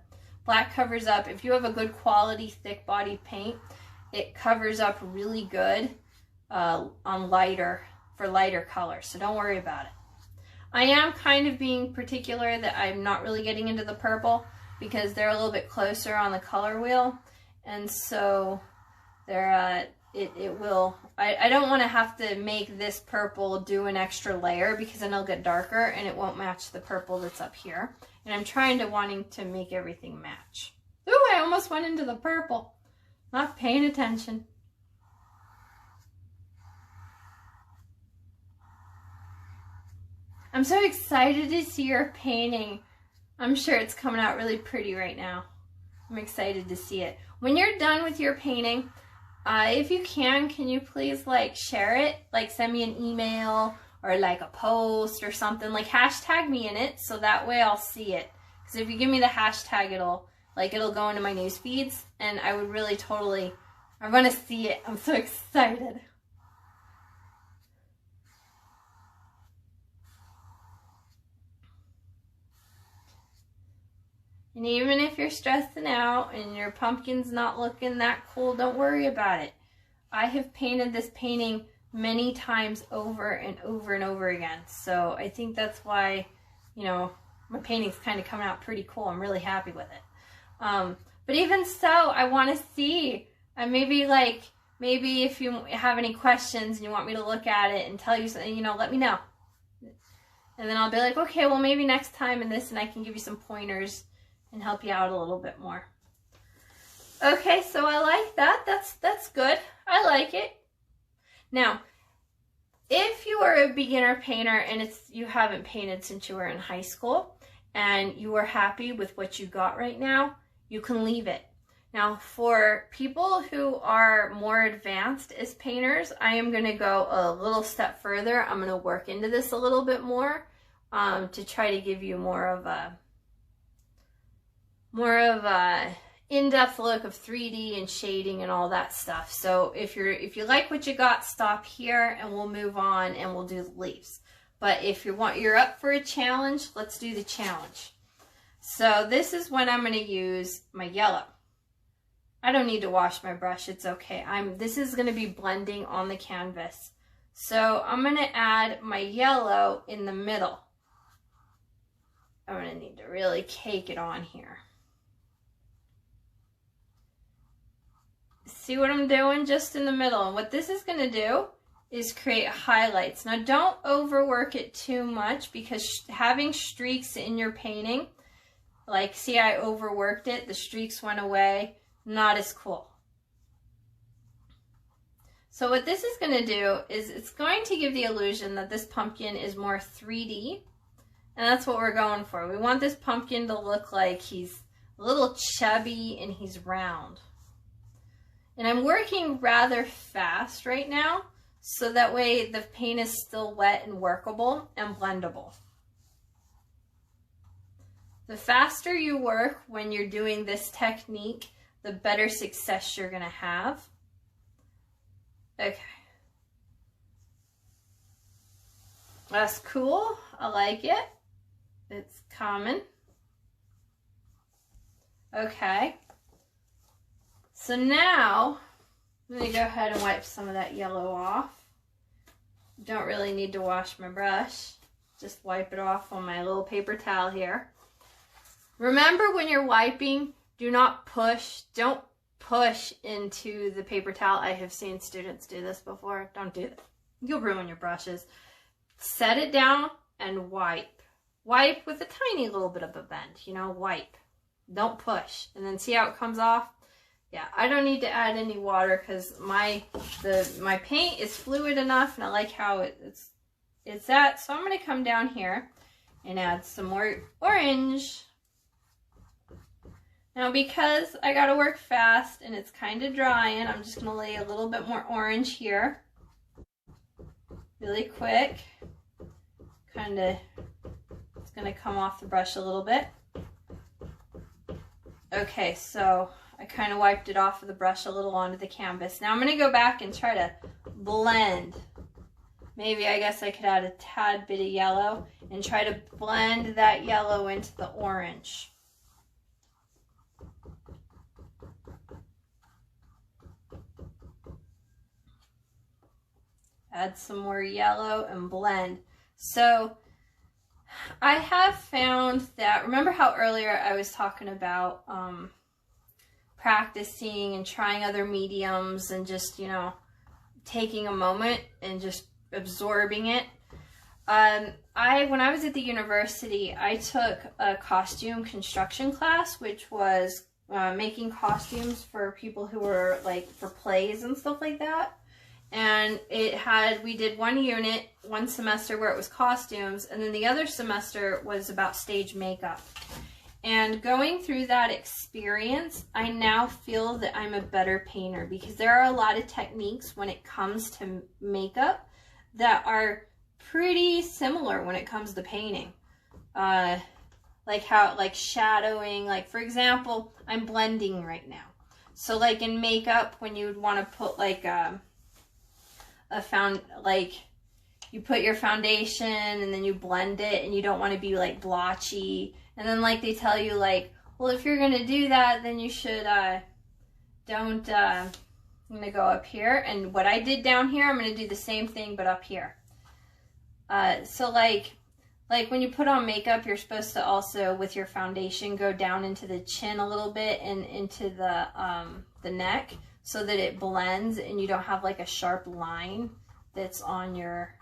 black covers up. If you have a good quality thick body paint, it covers up really good on lighter colors, so don't worry about it. I am kind of being particular that I'm not really getting into the purple because they're a little bit closer on the color wheel, and so they're it will. I don't want to have to make this purple do an extra layer because then it'll get darker and it won't match the purple that's up here. And I'm wanting to make everything match. Ooh, I almost went into the purple. Not paying attention. I'm so excited to see your painting. I'm sure it's coming out really pretty right now. I'm excited to see it. When you're done with your painting, if you can you please like share it? Like send me an email or like a post or something. Like hashtag me in it so that way I'll see it. Because if you give me the hashtag, it'll go into my news feeds, and I would really I want to see it. I'm so excited. And even if you're stressing out and your pumpkin's not looking that cool, don't worry about it. I have painted this painting many times over and over and over again. So I think that's why, you know, my painting's kind of coming out pretty cool. I'm really happy with it. But even so, I want to see, maybe if you have any questions and you want me to look at it and tell you something, you know, let me know. And then I'll be like, okay, well maybe next time and I can give you some pointers and help you out a little bit more. Okay, so I like that. That's good. I like it. Now, if you are a beginner painter and you haven't painted since you were in high school, and you are happy with what you got right now, you can leave it. Now, for people who are more advanced as painters, I am going to go a little step further. I'm going to work into this a little bit more to try to give you more of a in-depth look of 3D and shading and all that stuff. So if you like what you got, stop here and we'll move on and we'll do the leaves. But if you're up for a challenge, let's do the challenge. So this is when I'm going to use my yellow. I don't need to wash my brush, it's okay. This is going to be blending on the canvas. So I'm going to add my yellow in the middle. I'm going to need to really cake it on here. See what I'm doing? Just in the middle. And what this is going to do is create highlights. Now don't overwork it too much, because having streaks in your painting, like see I overworked it, the streaks went away. Not as cool. So what this is going to do is it's going to give the illusion that this pumpkin is more 3D, and that's what we're going for. We want this pumpkin to look like he's a little chubby and he's round. And I'm working rather fast right now, so that way the paint is still wet and workable and blendable. The faster you work when you're doing this technique, the better success you're going to have. Okay. That's cool. I like it. It's common. Okay. So now, I'm going to go ahead and wipe some of that yellow off. Don't really need to wash my brush. Just wipe it off on my little paper towel here. Remember, when you're wiping, do not push. Don't push into the paper towel. I have seen students do this before. Don't do that. You'll ruin your brushes. Set it down and wipe. Wipe with a tiny little bit of a bend, you know, wipe. Don't push. And then see how it comes off? Yeah, I don't need to add any water because my paint is fluid enough, and I like how it's at. So I'm going to come down here and add some more orange. Now, because I got to work fast and it's kind of drying, I'm just going to lay a little bit more orange here. Really quick. Kind of, it's going to come off the brush a little bit. Okay, so I kind of wiped it off of the brush a little onto the canvas. Now I'm going to go back and try to blend. Maybe I guess I could add a tad bit of yellow and try to blend that yellow into the orange. Add some more yellow and blend. So I have found that, remember how earlier I was talking about practicing and trying other mediums and just, you know, taking a moment and just absorbing it. When I was at the university, I took a costume construction class, which was making costumes for people who were like for plays and stuff like that. And we did one unit, one semester where it was costumes, and then the other semester was about stage makeup. And going through that experience, I now feel that I'm a better painter, because there are a lot of techniques when it comes to makeup that are pretty similar when it comes to painting. Like shadowing, like for example, I'm blending right now. So like in makeup, when you would want to put like you put your foundation and then you blend it, and you don't want to be like blotchy. And then like they tell you like, well, if you're going to do that, then you should, I'm going to go up here. And what I did down here, I'm going to do the same thing, but up here. So like when you put on makeup, you're supposed to also, with your foundation, go down into the chin a little bit and into the neck, so that it blends and you don't have like a sharp line that's on your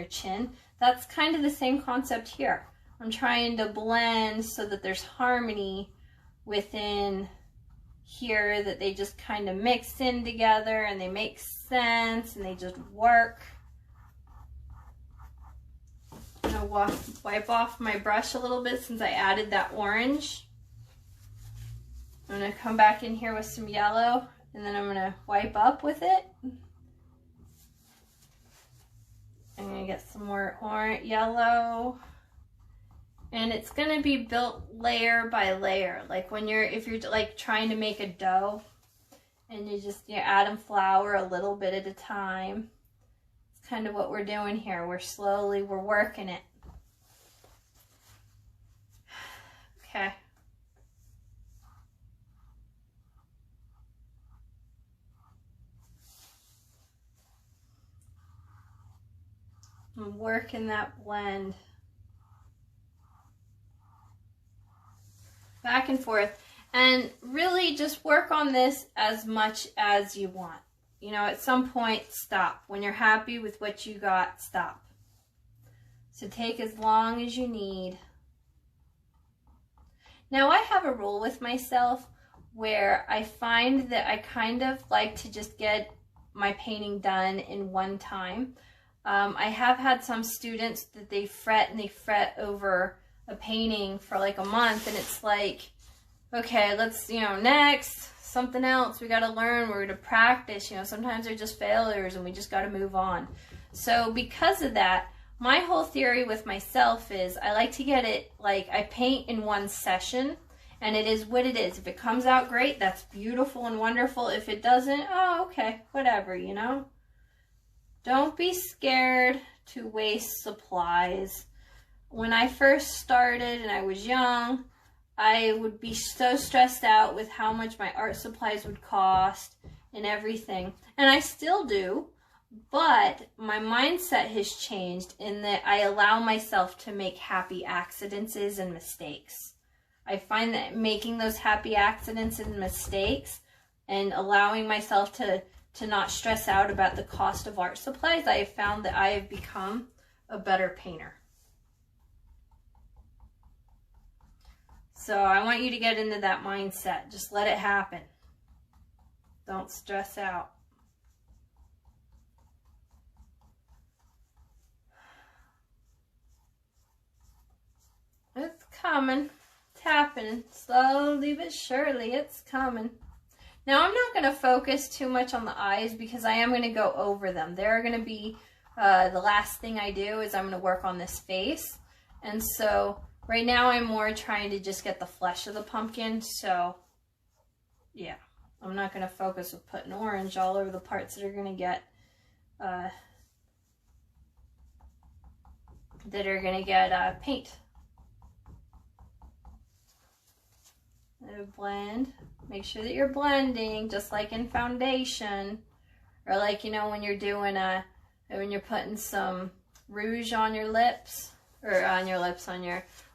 chin. That's kind of the same concept here. I'm trying to blend so that there's harmony within here, that they just kind of mix in together and they make sense and they just work. And gonna wipe off my brush a little bit since I added that orange. I'm gonna come back in here with some yellow, and then I'm gonna wipe up with it. I'm gonna get some more orange, yellow, and it's gonna be built layer by layer. Like if you're like trying to make a dough, and you add in flour a little bit at a time. It's kind of what we're doing here. We're working it. Okay. I'm working that blend back and forth, and really just work on this as much as you want. You know, at some point, stop. When you're happy with what you got, stop. So take as long as you need. Now I have a rule with myself where I find that I kind of like to just get my painting done in one time. I have had some students that they fret over a painting for like a month, and it's like, okay, let's, next, something else. We got to learn, we're going to practice, sometimes they're just failures and we just got to move on. So because of that, my whole theory with myself is I like to get it, like I paint in one session, and it is what it is. If it comes out great, that's beautiful and wonderful. If it doesn't, oh, okay, whatever, Don't be scared to waste supplies. When I first started and I was young, I would be so stressed out with how much my art supplies would cost and everything. And I still do, but my mindset has changed in that I allow myself to make happy accidents and mistakes. I find that making those happy accidents and mistakes and allowing myself to not stress out about the cost of art supplies, I have found that I have become a better painter. So I want you to get into that mindset. Just let it happen. Don't stress out. It's coming. It's happening. Slowly but surely, it's coming. Now I'm not going to focus too much on the eyes because I am going to go over them. They're going to be, the last thing I do is I'm going to work on this face. And so right now I'm more trying to just get the flesh of the pumpkin. So yeah, I'm not going to focus with putting orange all over the parts that are going to get, paint. Blend. Make sure that you're blending just like in foundation, or like, when you're doing when you're putting some rouge on your lips, or on your lips,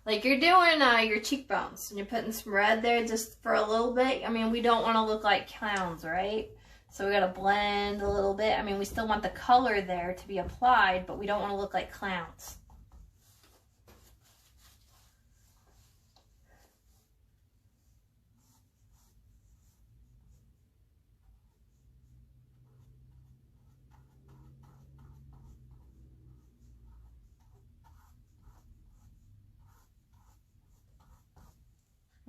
like you're doing your cheekbones, and you're putting some red there just for a little bit. I mean, we don't want to look like clowns, right? So we got to blend a little bit. I mean, we still want the color there to be applied, but we don't want to look like clowns.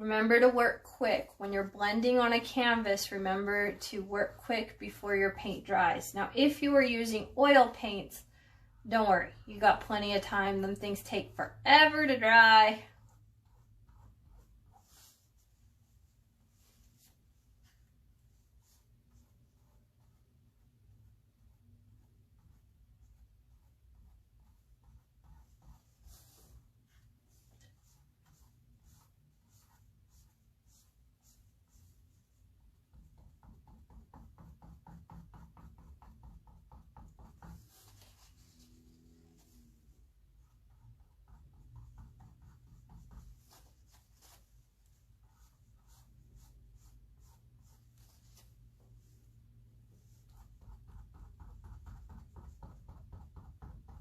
Remember to work quick. When you're blending on a canvas, remember to work quick before your paint dries. Now, if you are using oil paints, don't worry. You got plenty of time. Them things take forever to dry.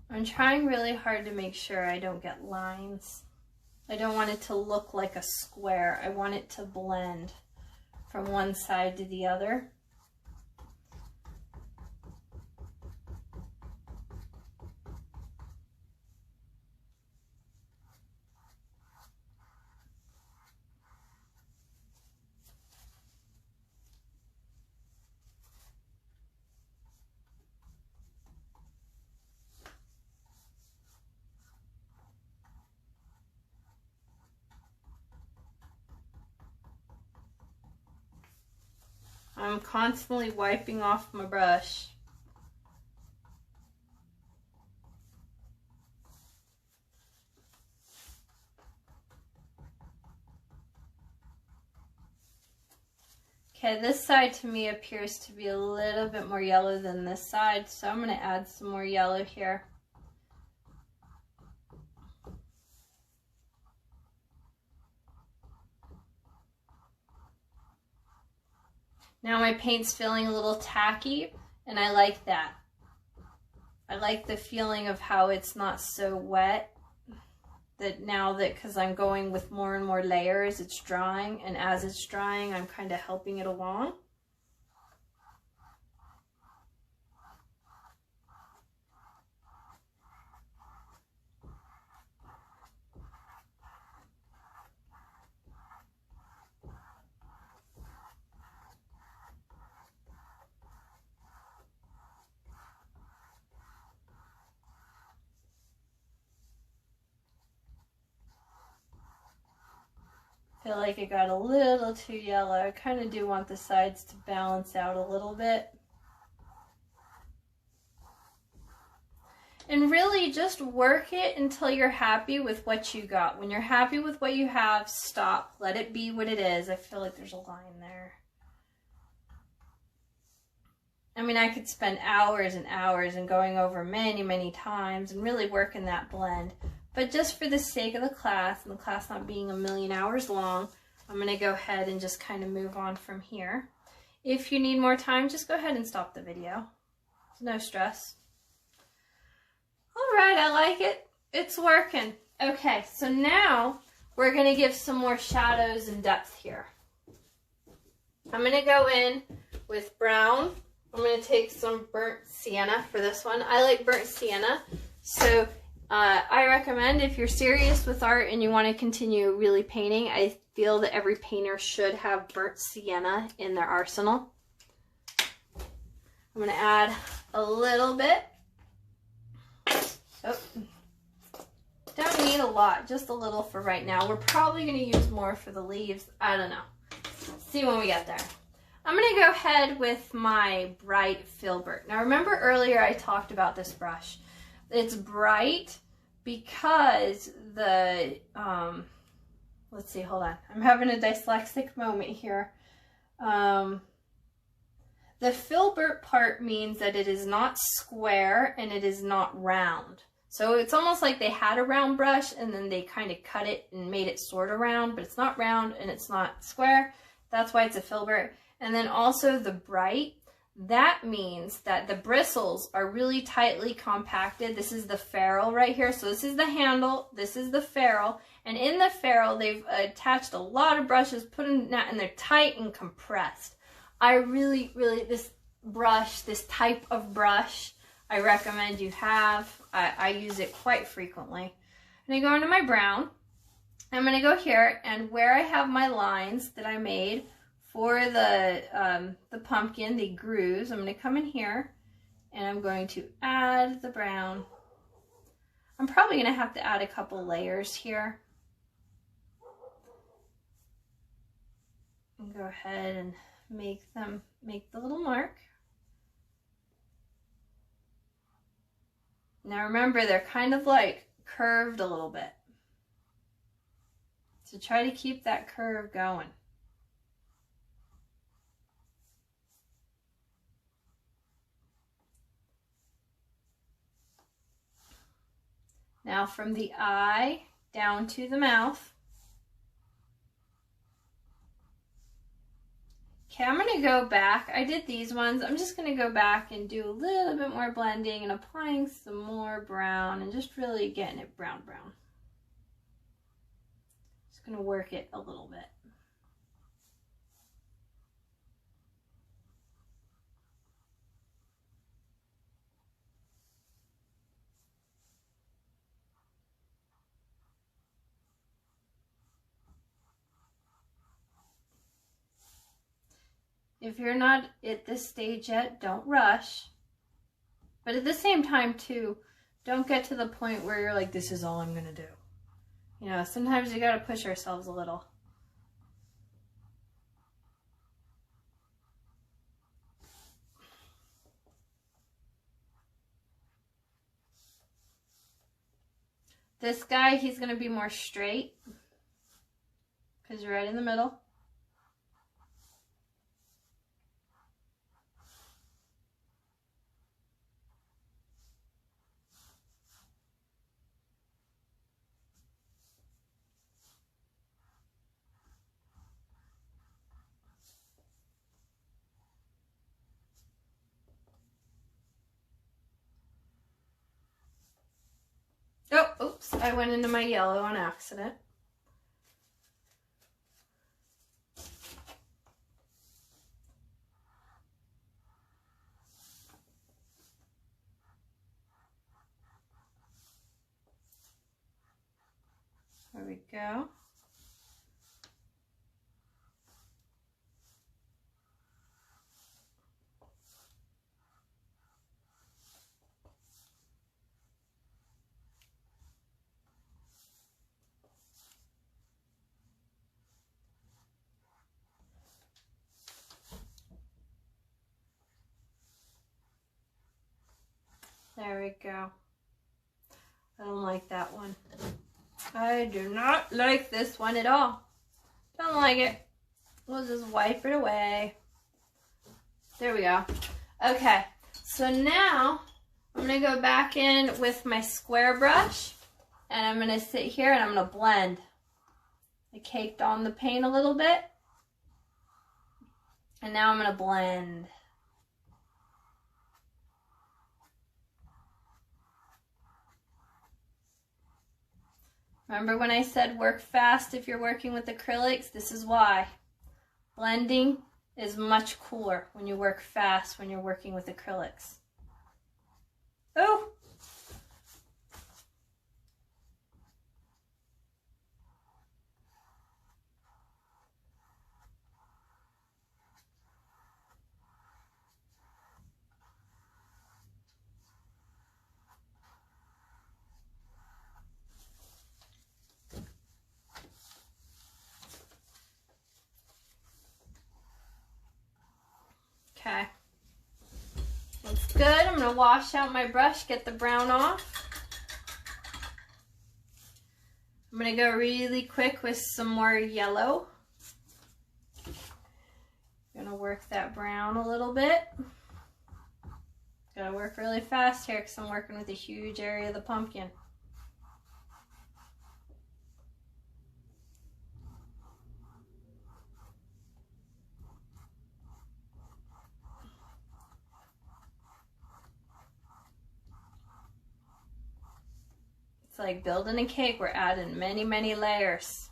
I'm trying really hard to make sure I don't get lines. I don't want it to look like a square. I want it to blend from one side to the other. I'm constantly wiping off my brush. Okay, this side to me appears to be a little bit more yellow than this side, so I'm going to add some more yellow here. Now my paint's feeling a little tacky, and I like that. I like the feeling of how it's not so wet. That now that, because I'm going with more and more layers, it's drying, and as it's drying, I'm kind of helping it along. I feel like it got a little too yellow. I kind of do want the sides to balance out a little bit. And really just work it until you're happy with what you got. When you're happy with what you have, stop. Let it be what it is. I feel like there's a line there. I mean, I could spend hours and hours and going over many, many times and really working that blend. But just for the sake of the class, and the class not being a million hours long, I'm going to go ahead and just kind of move on from here. If you need more time, just go ahead and stop the video. No stress. All right, I like it. It's working. Okay, so now we're going to give some more shadows and depth here. I'm going to go in with brown. I'm going to take some burnt sienna for this one. I like burnt sienna, so I recommend if you're serious with art and you want to continue really painting, I feel that every painter should have burnt sienna in their arsenal. I'm going to add a little bit. Oh, don't need a lot, just a little for right now. We're probably going to use more for the leaves. I don't know. See when we get there. I'm going to go ahead with my bright filbert. Now remember earlier I talked about this brush. It's bright because the, let's see, hold on. I'm having a dyslexic moment here. The filbert part means that it is not square and it is not round. So it's almost like they had a round brush and then they kind of cut it and made it sort of round, but it's not round and it's not square. That's why it's a filbert. And then also the bright, that means that the bristles are really tightly compacted. This is the ferrule right here. So this is the handle, this is the ferrule. And in the ferrule, they've attached a lot of brushes, put in that, and they're tight and compressed. I really, this brush, this type of brush, I recommend you have. I use it quite frequently. I'm going to go into my brown. I'm going to go here, and where I have my lines that I made for the pumpkin, the grooves, I'm going to come in here, and I'm going to add the brown. I'm probably going to have to add a couple layers here. And go ahead and make the little mark. Now remember, they're kind of like curved a little bit. So try to keep that curve going. Now from the eye down to the mouth. Okay, I'm going to go back. I did these ones. I'm just going to go back and do a little bit more blending and applying some more brown and just really getting it brown. Just going to work it a little bit. If you're not at this stage yet, don't rush. But at the same time, too, don't get to the point where you're like, this is all I'm going to do. You know, sometimes you got to push ourselves a little. This guy, he's going to be more straight because you're right in the middle. Oh, oops, I went into my yellow on accident. There we go. There we go. I don't like that one. I do not like this one at all. Don't like it. We'll just wipe it away. There we go. Okay, so now I'm going to go back in with my square brush and I'm going to sit here and I'm going to blend. I caked on the paint a little bit and now I'm going to blend. Remember when I said work fast if you're working with acrylics? This is why. Blending is much cooler when you work fast when you're working with acrylics. Oh! Okay, that's good. I'm going to wash out my brush, get the brown off. I'm going to go really quick with some more yellow. I'm going to work that brown a little bit. Got to work really fast here because I'm working with a huge area of the pumpkin. It's like building a cake. We're adding many, many layers.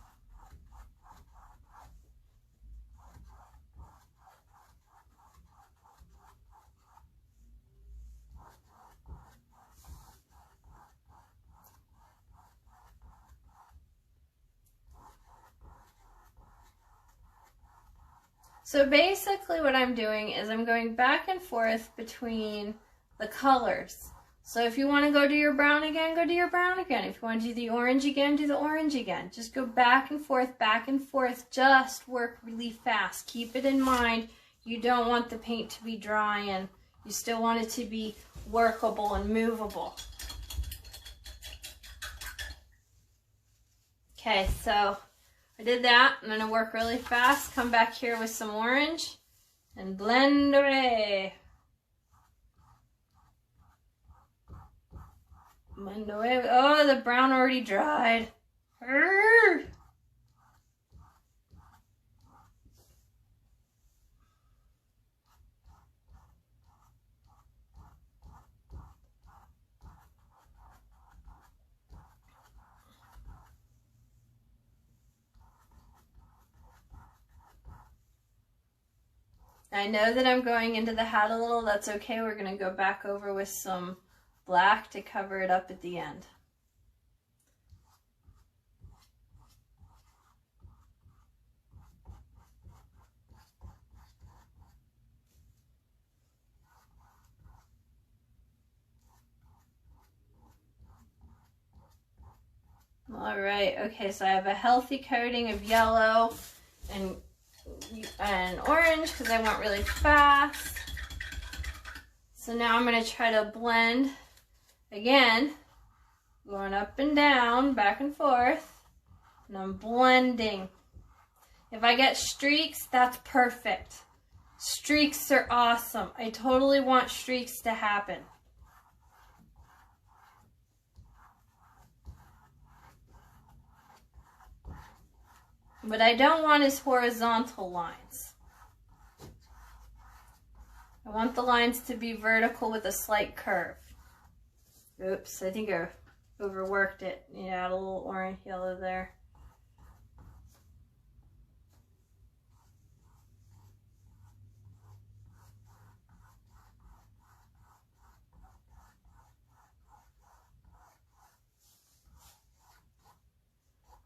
So basically what I'm doing is I'm going back and forth between the colors. So if you want to go do your brown again, go do your brown again. If you want to do the orange again, do the orange again. Just go back and forth, back and forth. Just work really fast. Keep it in mind. You don't want the paint to be dry and you still want it to be workable and movable. Okay, so I did that. I'm going to work really fast. Come back here with some orange and blend away. Blend away. Oh, the brown already dried. Urgh. I know that I'm going into the hat a little. That's okay. We're going to go back over with some black to cover it up at the end. All right, okay, so I have a healthy coating of yellow and orange because I went really fast. So now I'm going to try to blend again. Going up and down, back and forth, and I'm blending. If I get streaks, that's perfect. Streaks are awesome. I totally want streaks to happen. What I don't want is horizontal lines. I want the lines to be vertical with a slight curve. Oops, I think I overworked it. Yeah, a little orange yellow there.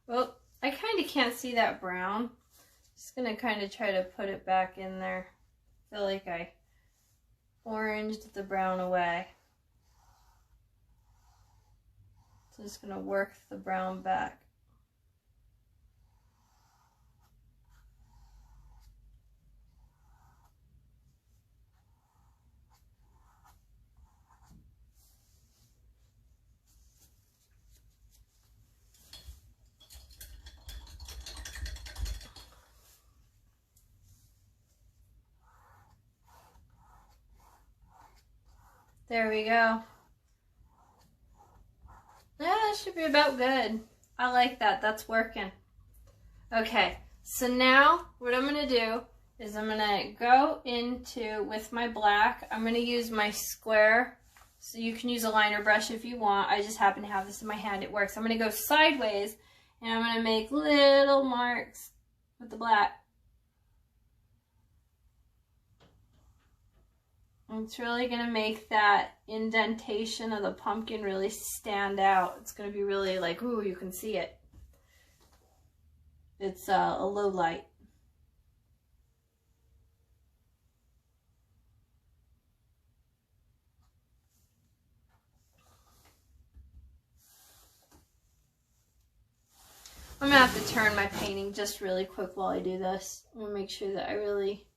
Well, I kind of can't see that brown. Just gonna kind of try to put it back in there. I feel like I oranged the brown away. So just gonna work the brown back. There we go. Yeah, that should be about good. I like that. That's working. Okay, so now what I'm going to do is I'm going to go into, with my black, I'm going to use my square. So you can use a liner brush if you want. I just happen to have this in my hand. It works. I'm going to go sideways and I'm going to make little marks with the black. It's really going to make that indentation of the pumpkin really stand out. It's going to be really like, ooh, you can see it. It's a low light. I'm going to have to turn my painting just really quick while I do this. I'm going to make sure that I really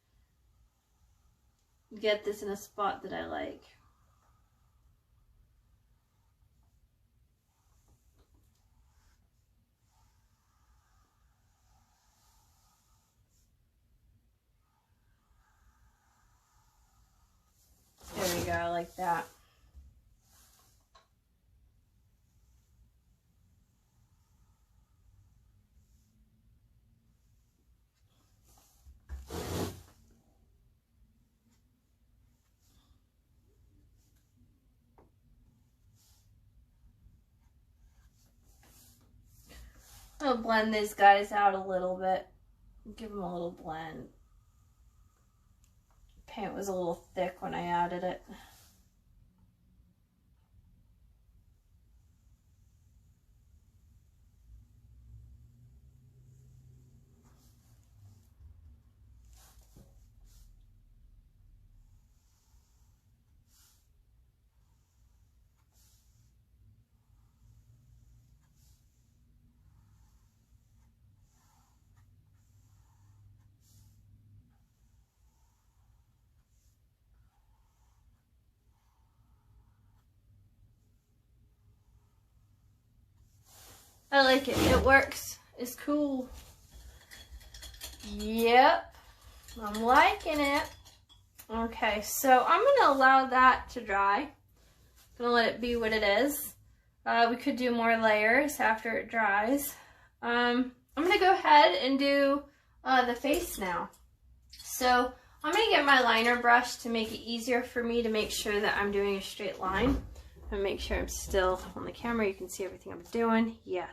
get this in a spot that I like. There we go, I like that. I'll blend these guys out a little bit. Give them a little blend. Paint was a little thick when I added it. I like it. It works. It's cool. Yep. I'm liking it. Okay, so I'm going to allow that to dry. I'm going to let it be what it is. We could do more layers after it dries. I'm going to go ahead and do the face now. So I'm going to get my liner brush to make it easier for me to make sure that I'm doing a straight line. And make sure I'm still on the camera. You can see everything I'm doing. Yes.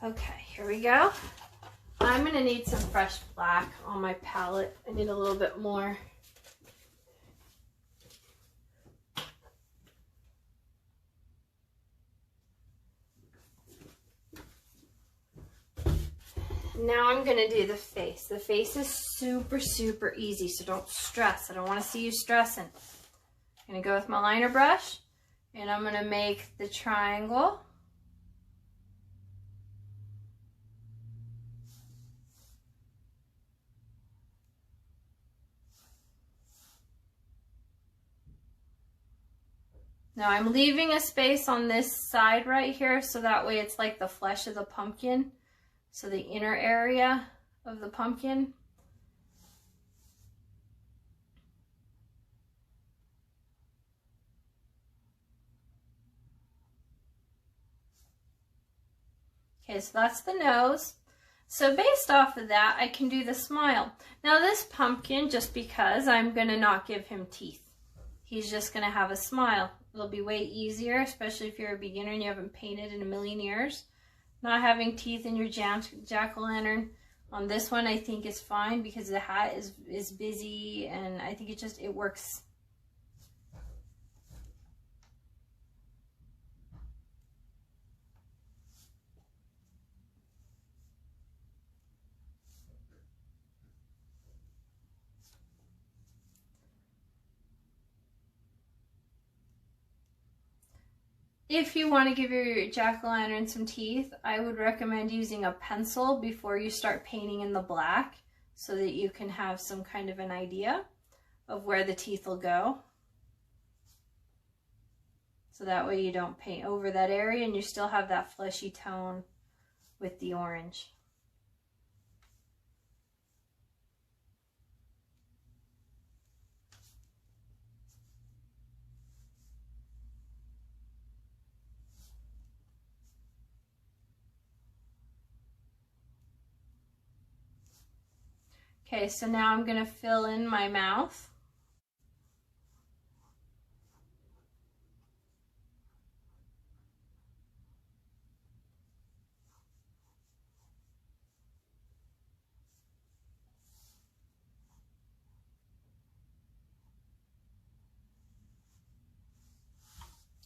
Okay, here we go. I'm going to need some fresh black on my palette. I need a little bit more. Now I'm going to do the face. The face is super, super easy, so don't stress. I don't want to see you stressing. I'm going to go with my liner brush, and I'm going to make the triangle. Now I'm leaving a space on this side right here, so that way it's like the flesh of the pumpkin. So the inner area of the pumpkin. Okay, so that's the nose. So based off of that, I can do the smile. Now this pumpkin, just because, I'm gonna not give him teeth. He's just gonna have a smile. It'll be way easier, especially if you're a beginner and you haven't painted in a million years. Not having teeth in your jack-o'-lantern on this one, I think is fine because the hat is busy, and I think it works. If you want to give your jack-o'-lantern some teeth, I would recommend using a pencil before you start painting in the black so that you can have some kind of an idea of where the teeth will go. So that way you don't paint over that area and you still have that fleshy tone with the orange. Okay, so now I'm going to fill in my mouth.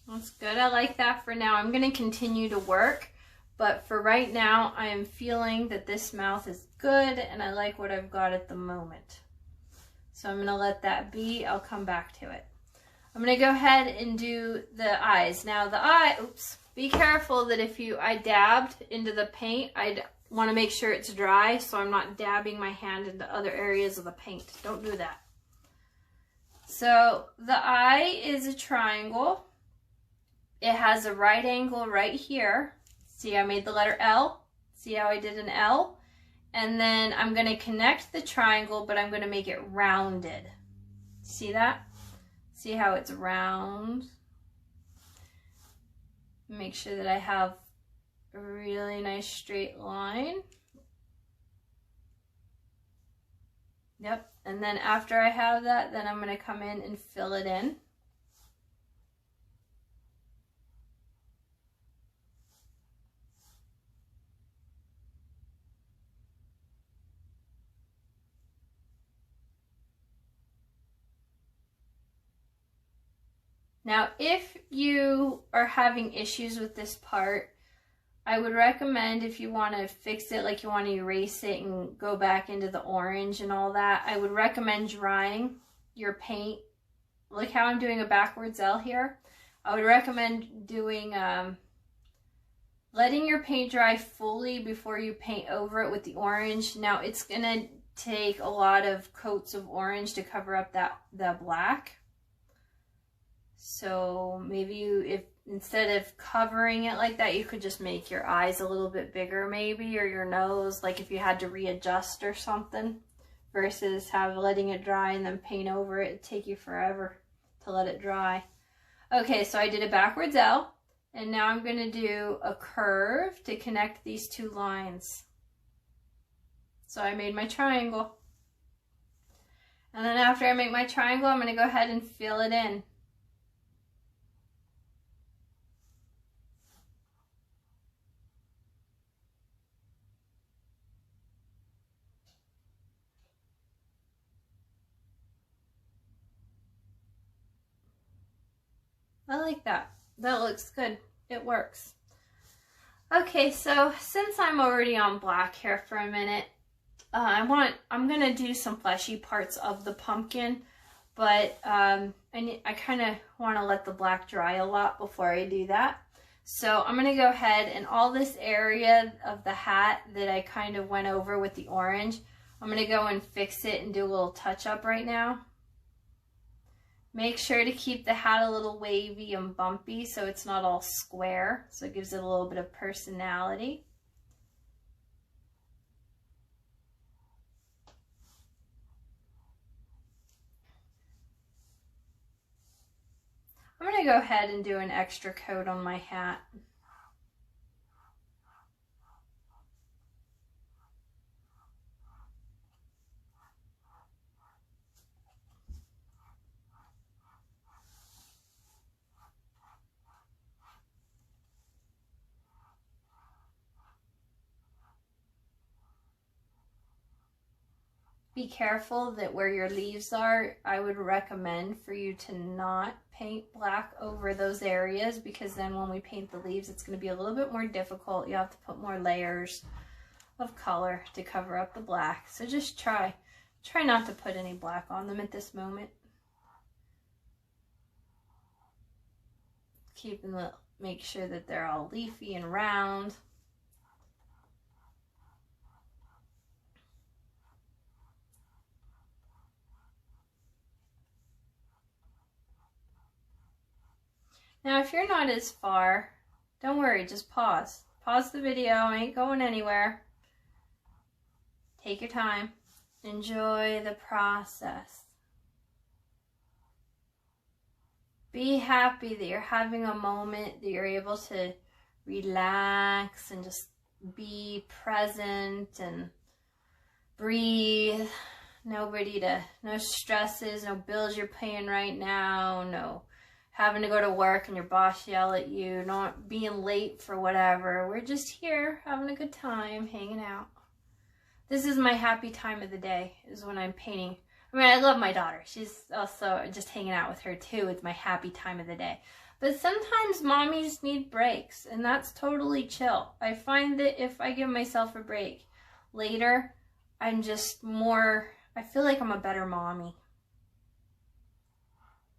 That's good. I like that for now. I'm going to continue to work, but for right now, I am feeling that this mouth is good and I like what I've got at the moment. So I'm going to let that be. I'll come back to it. I'm going to go ahead and do the eyes. Now the eye, oops, be careful that if I dabbed into the paint, I'd want to make sure it's dry so I'm not dabbing my hand into other areas of the paint. Don't do that. So the eye is a triangle. It has a right angle right here. See, I made the letter L. See how I did an L? And then I'm going to connect the triangle, but I'm going to make it rounded. See that? See how it's round? Make sure that I have a really nice straight line. Yep. And then after I have that, then I'm going to come in and fill it in. Now, if you are having issues with this part, I would recommend, if you want to fix it, like you want to erase it and go back into the orange and all that, I would recommend drying your paint. Look how I'm doing a backwards L here. I would recommend doing, letting your paint dry fully before you paint over it with the orange. Now, it's going to take a lot of coats of orange to cover up the black. So maybe if instead of covering it like that, you could just make your eyes a little bit bigger maybe, or your nose, like if you had to readjust or something, versus letting it dry and then paint over it. It'd take you forever to let it dry. Okay, so I did a backwards L, and now I'm going to do a curve to connect these two lines. So I made my triangle. And then after I make my triangle, I'm going to go ahead and fill it in. I like that. That looks good. It works. Okay, so since I'm already on black here for a minute, I'm gonna do some fleshy parts of the pumpkin, but I kind of want to let the black dry a lot before I do that. So I'm gonna go ahead and all this area of the hat that I kind of went over with the orange, I'm gonna go and fix it and do a little touch up right now. Make sure to keep the hat a little wavy and bumpy so it's not all square, so it gives it a little bit of personality. I'm going to go ahead and do an extra coat on my hat. Be careful that where your leaves are, I would recommend for you to not paint black over those areas, because then when we paint the leaves, it's going to be a little bit more difficult. You have to put more layers of color to cover up the black. So just try not to put any black on them at this moment. Make sure that they're all leafy and round. Now, if you're not as far, don't worry, just pause. Pause the video, I ain't going anywhere. Take your time. Enjoy the process. Be happy that you're having a moment, that you're able to relax and just be present and breathe. No stresses, no bills you're paying right now, no having to go to work and your boss yell at you, not being late for whatever. We're just here having a good time, hanging out. This is my happy time of the day, is when I'm painting. I mean, I love my daughter. She's also just hanging out with her too. It's my happy time of the day. But sometimes mommies need breaks, and that's totally chill. I find that if I give myself a break later, I'm just more, I feel like I'm a better mommy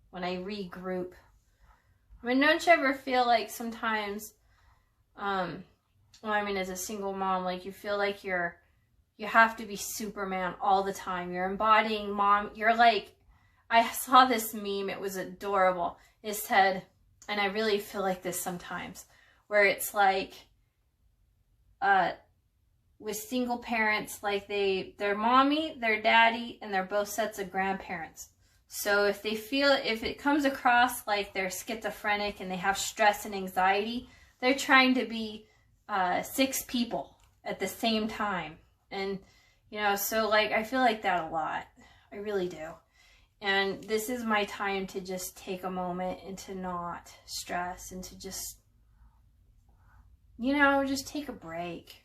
when I regroup. I mean, don't you ever feel like sometimes, well, I mean, as a single mom, like you feel like you have to be Superman all the time. You're embodying mom. You're like, I saw this meme. It was adorable. It said, and I really feel like this sometimes, where it's like, with single parents, like they're mommy, their daddy, and they're both sets of grandparents. So if it comes across like they're schizophrenic and they have stress and anxiety, they're trying to be 6 people at the same time. And, you know, so like, I feel like that a lot. I really do. And this is my time to just take a moment and to not stress and to just, you know, just take a break.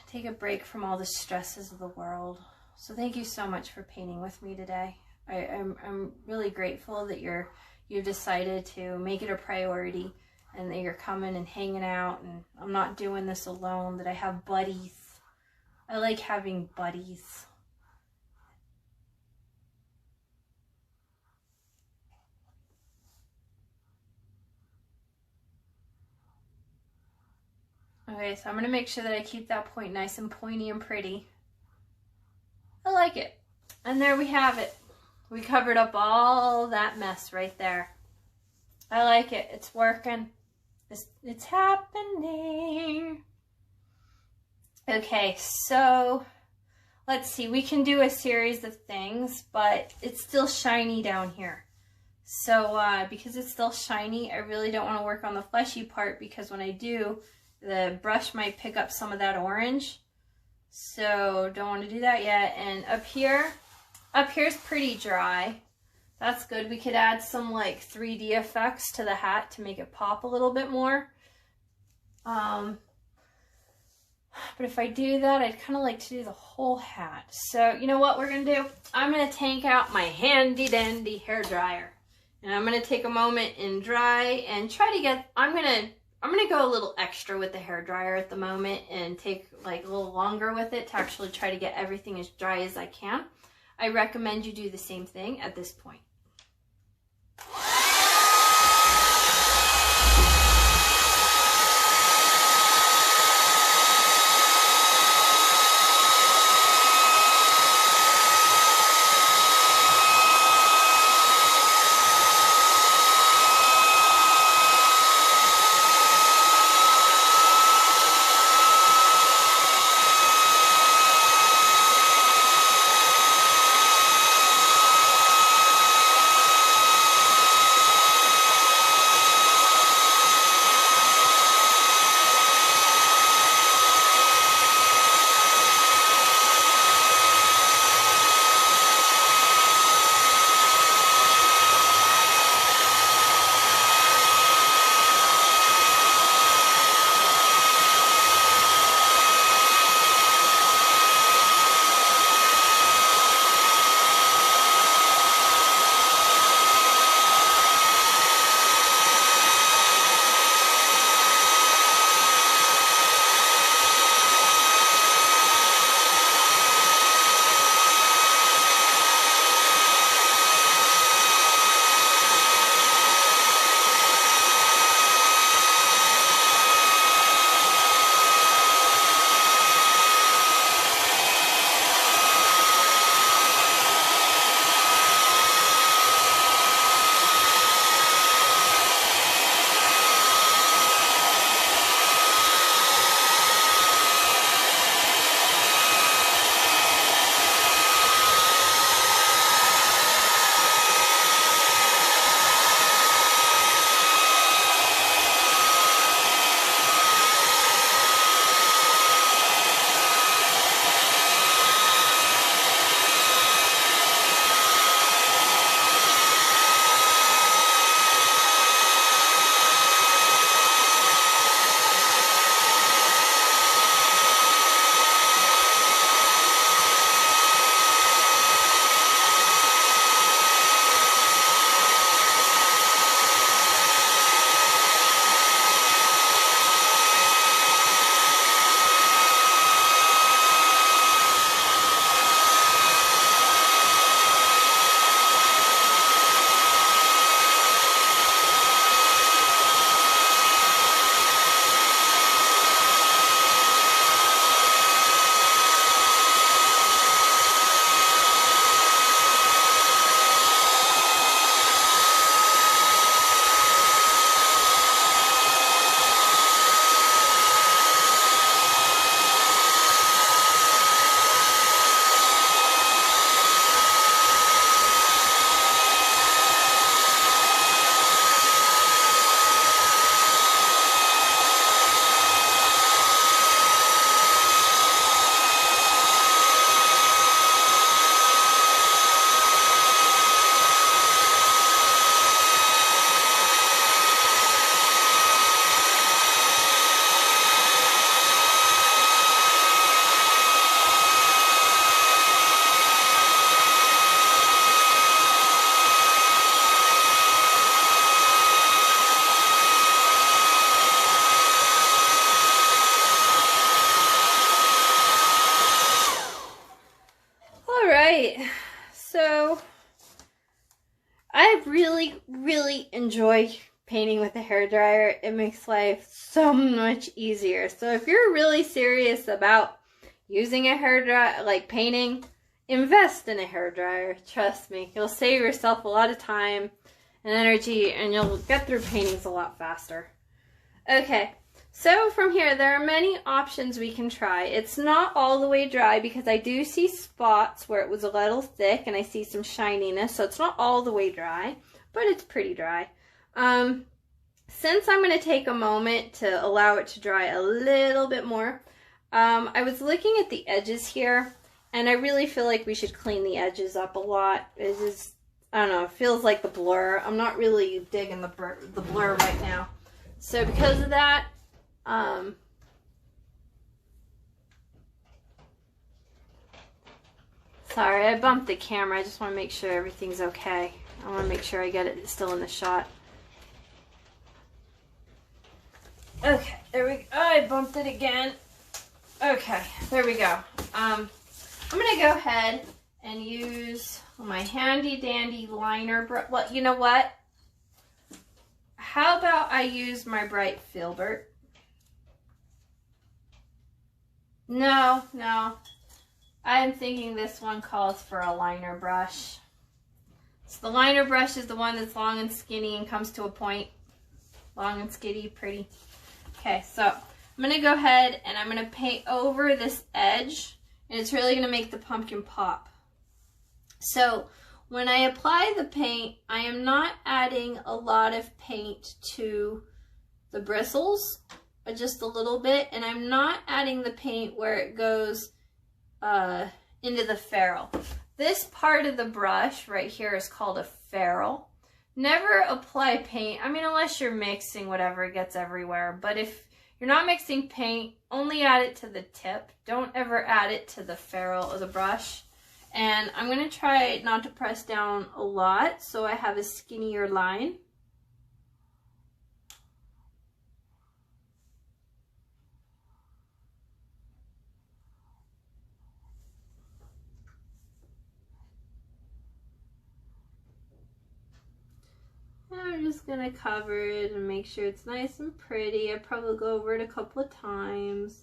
Take a break from all the stresses of the world. So thank you so much for painting with me today. I'm really grateful that you've decided to make it a priority and that you're coming and hanging out, and I'm not doing this alone, that I have buddies. I like having buddies. Okay, so I'm going to make sure that I keep that point nice and pointy and pretty. I like it. And there we have it. We covered up all that mess right there. I like it. It's working. It's happening. Okay, so let's see. We can do a series of things, but it's still shiny down here. So because it's still shiny, I really don't want to work on the fleshy part, because when I do, the brush might pick up some of that orange. So don't want to do that yet. And up here's pretty dry. That's good. We could add some like 3D effects to the hat to make it pop a little bit more. But if I do that, I'd kind of like to do the whole hat. So you know what we're going to do? I'm going to take out my handy dandy hair dryer. And I'm going to take a moment and dry and try to get, I'm going to go a little extra with the hair dryer at the moment and take like a little longer with it to actually try to get everything as dry as I can. I recommend you do the same thing at this point. right, so I really enjoy painting with a hairdryer. It makes life so much easier. So if you're really serious about using a hairdryer, like painting, invest in a hairdryer. Trust me, you'll save yourself a lot of time and energy, and you'll get through paintings a lot faster. Okay, so from here, there are many options we can try. It's not all the way dry because I do see spots where it was a little thick and I see some shininess, so it's not all the way dry, but it's pretty dry. Since I'm going to take a moment to allow it to dry a little bit more, I was looking at the edges here, and I really feel like we should clean the edges up a lot. It just, I don't know, it feels like the blur. I'm not really digging the blur right now. So because of that, sorry, I bumped the camera. I just want to make sure everything's okay. I want to make sure I get it still in the shot. Okay, there we go. Oh, I bumped it again. Okay, there we go. I'm going to go ahead and use my handy dandy liner brush. Well, you know what? How about I use my bright filbert? No. I'm thinking this one calls for a liner brush. So the liner brush is the one that's long and skinny and comes to a point. Long and skinny, pretty. Okay, so I'm going to go ahead and I'm going to paint over this edge, and it's really going to make the pumpkin pop. So when I apply the paint, I am not adding a lot of paint to the bristles, just a little bit, and I'm not adding the paint where it goes into the ferrule. This part of the brush right here is called a ferrule. Never apply paint, I mean, unless you're mixing whatever, it gets everywhere. But if you're not mixing paint, only add it to the tip. Don't ever add it to the ferrule of the brush. And I'm going to try not to press down a lot so I have a skinnier line. I'm just going to cover it and make sure it's nice and pretty. I'll probably go over it a couple of times.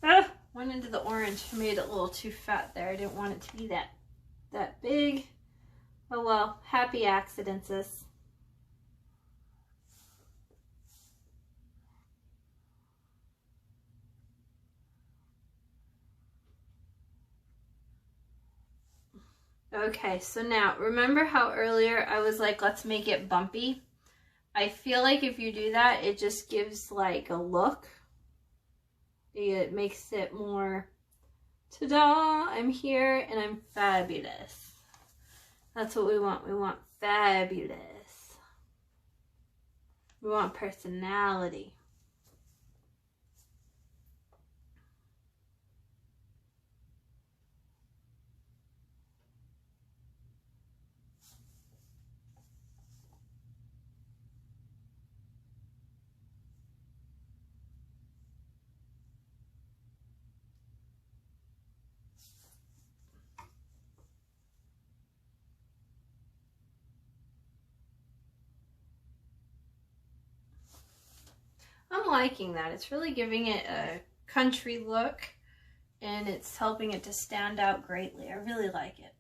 Ah, went into the orange. I made it a little too fat there. I didn't want it to be that big. Oh well, happy accidents. Okay, so now, remember how earlier I was like, let's make it bumpy? I feel like if you do that, it just gives like a look. It makes it more, ta-da, I'm here and I'm fabulous. That's what we want. We want fabulous. We want personality. I'm liking that. It's really giving it a country look, and it's helping it to stand out greatly. I really like it.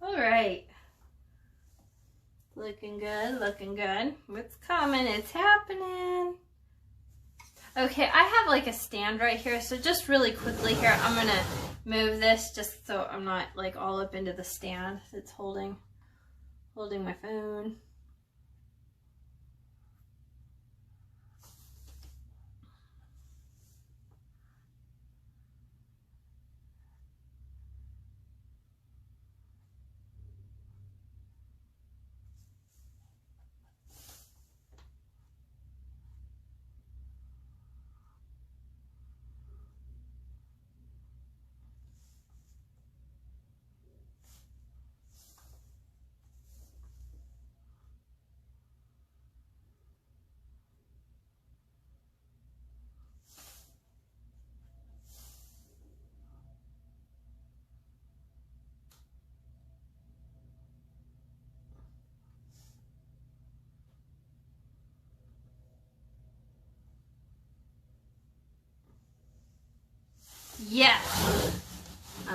All right. Looking good, looking good. It's coming, it's happening. Okay, I have like a stand right here, so just really quickly here, I'm gonna move this just so I'm not like all up into the stand. It's holding my phone.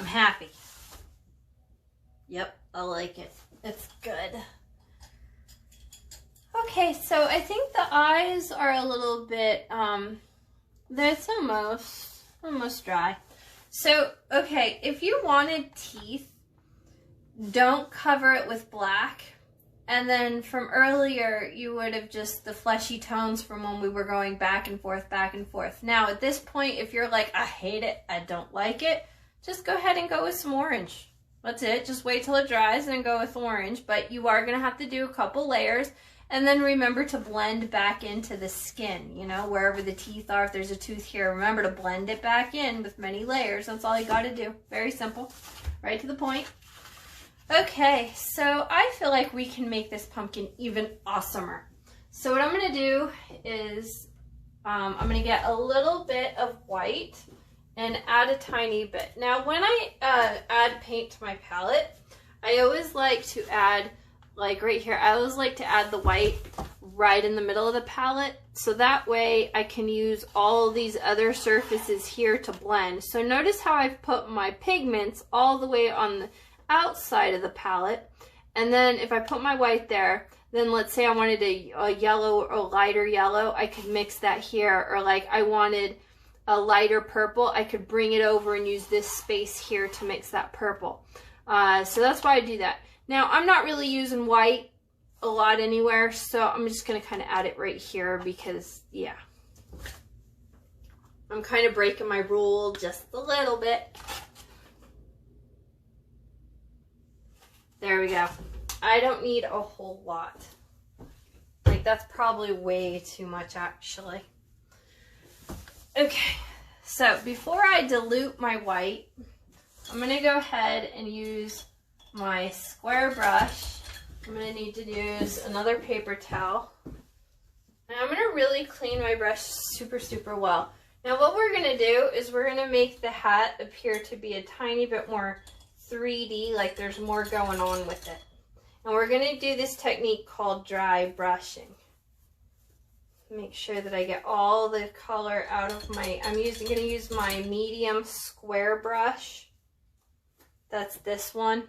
happy. Yep, I like it. It's good. Okay, so I think the eyes are a little bit, that's almost dry. So, okay, if you wanted teeth, don't cover it with black. And then from earlier, you would have just the fleshy tones from when we were going back and forth, back and forth. Now, at this point, if you're like, I hate it, I don't like it, just go ahead and go with some orange. That's it. Just wait till it dries and then go with orange. But you are going to have to do a couple layers. And then remember to blend back into the skin, you know, wherever the teeth are. If there's a tooth here, remember to blend it back in with many layers. That's all you got to do. Very simple. Right to the point. Okay, so I feel like we can make this pumpkin even awesomer. So what I'm going to do is I'm going to get a little bit of white and add a tiny bit. Now when I add paint to my palette, I always like to add, like right here, I always like to add the white right in the middle of the palette. So that way I can use all these other surfaces here to blend. So notice how I've put my pigments all the way on the outside of the palette, and then if I put my white there, then let's say I wanted a yellow or a lighter yellow, I could mix that here, or like I wanted a lighter purple, I could bring it over and use this space here to mix that purple. So that's why I do that. Now I'm not really using white a lot anywhere, so I'm just going to kind of add it right here because, yeah, I'm kind of breaking my rule just a little bit. There we go. I don't need a whole lot. Like, that's probably way too much, actually. Okay, so before I dilute my white, I'm going to go ahead and use my square brush. I'm going to need to use another paper towel. And I'm going to really clean my brush super, super well. Now, what we're going to do is we're going to make the hat appear to be a tiny bit more 3D, like there's more going on with it. And we're going to do this technique called dry brushing. Make sure that I get all the color out of my, I'm going to use my medium square brush. That's this one.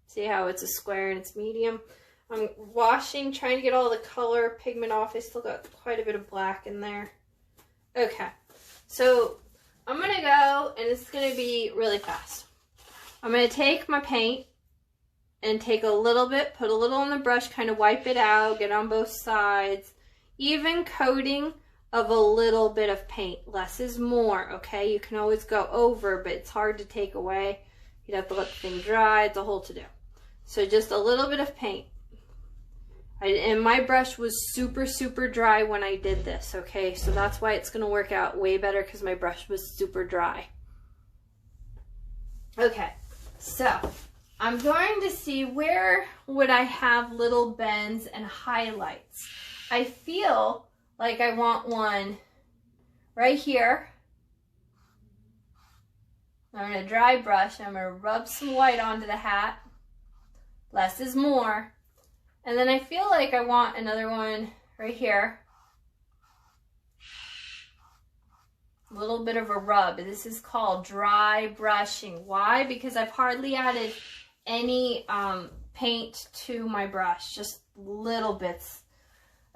See how it's a square and it's medium? I'm washing, trying to get all the color pigment off. I still got quite a bit of black in there. Okay, so I'm going to go, and it's going to be really fast. I'm going to take my paint and take a little bit, put a little on the brush, kind of wipe it out, get on both sides. Even coating of a little bit of paint. Less is more, okay? You can always go over, but it's hard to take away. You'd have to let the thing dry. It's a whole to-do. So just a little bit of paint. And my brush was super, super dry when I did this, okay? So that's why it's going to work out way better, because my brush was super dry. Okay. So, I'm going to see where would I have little bends and highlights. I feel like I want one right here. I'm going to dry brush. I'm going to rub some white onto the hat. Less is more. And then I feel like I want another one right here. A little bit of a rub. This is called dry brushing. Why? Because I've hardly added any paint to my brush, just little bits.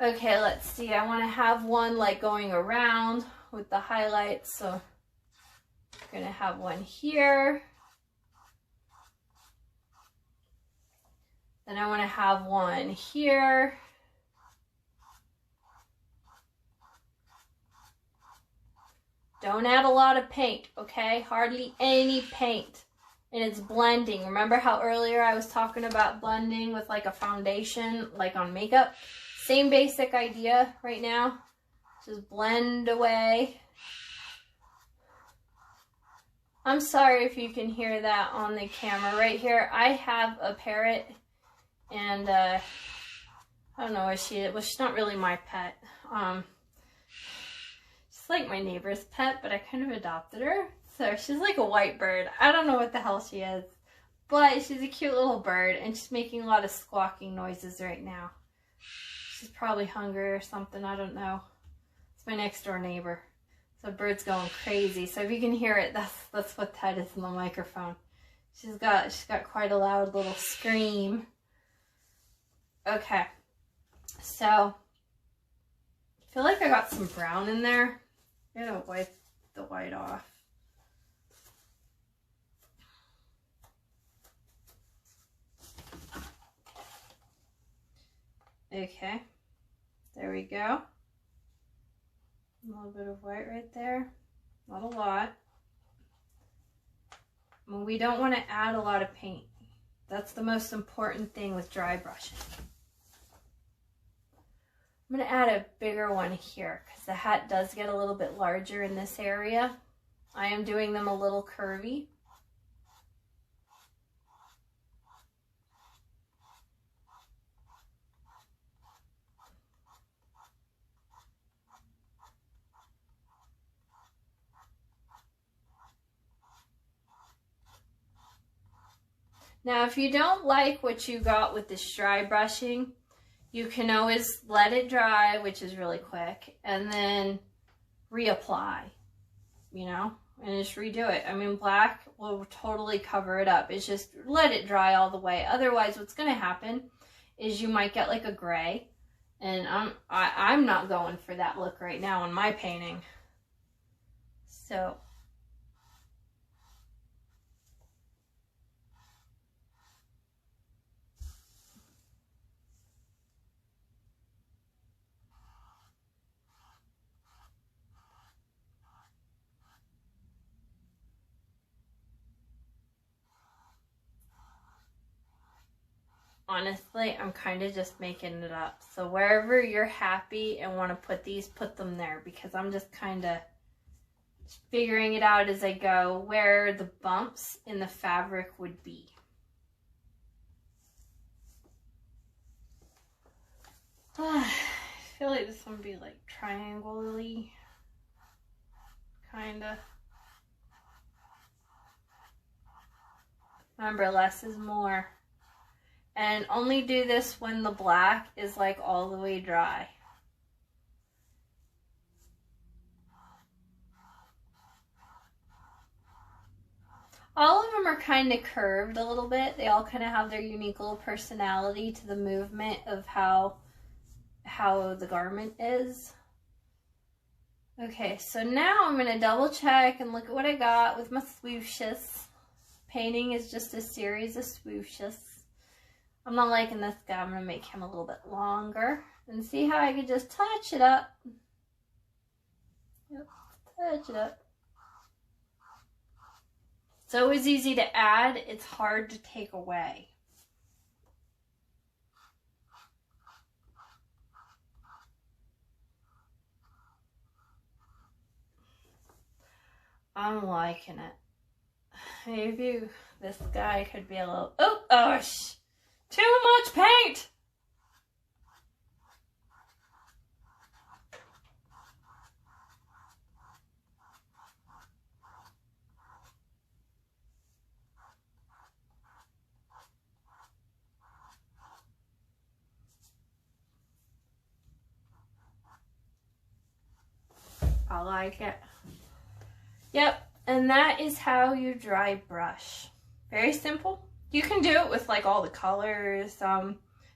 Okay, let's see. I want to have one like going around with the highlights, so I'm going to have one here. Then I want to have one here. Don't add a lot of paint, okay? Hardly any paint. And it's blending. Remember how earlier I was talking about blending with like a foundation, like on makeup? Same basic idea right now. Just blend away. I'm sorry if you can hear that on the camera. Right here, I have a parrot, and I don't know what she is. Well, she's not really my pet. She's like my neighbor's pet, but I kind of adopted her. So she's like a white bird. I don't know what the hell she is, but she's a cute little bird, and she's making a lot of squawking noises right now. She's probably hungry or something. I don't know. It's my next door neighbor. The bird's going crazy. So if you can hear it, that's what that is in the microphone. She's got quite a loud little scream. Okay. So I feel like I got some brown in there. I'm gonna wipe the white off. Okay. There we go. A little bit of white right there. Not a lot. We don't want to add a lot of paint. That's the most important thing with dry brushing. I'm going to add a bigger one here because the hat does get a little bit larger in this area. I am doing them a little curvy. Now, if you don't like what you got with this dry brushing, you can always let it dry, which is really quick, and then reapply, you know, and just redo it. I mean, black will totally cover it up. It's just let it dry all the way. Otherwise, what's going to happen is you might get like a gray, and I'm not going for that look right now in my painting. So honestly, I'm kind of just making it up. So wherever you're happy and want to put these, put them there, because I'm just kind of figuring it out as I go where the bumps in the fabric would be. I feel like this one would be like triangle-y, kind of. Remember, less is more. And only do this when the black is like all the way dry. All of them are kind of curved a little bit. They all kind of have their unique little personality to the movement of how the garment is. Okay, so now I'm going to double check and look at what I got with my swooshes. Painting is just a series of swooshes. I'm not liking this guy. I'm going to make him a little bit longer and see how I can just touch it up. Yep, touch it up. It's always easy to add. It's hard to take away. I'm liking it. Maybe this guy could be a little... Oh, gosh! Too much paint! I like it. Yep, and that is how you dry brush. Very simple. You can do it with like all the colors.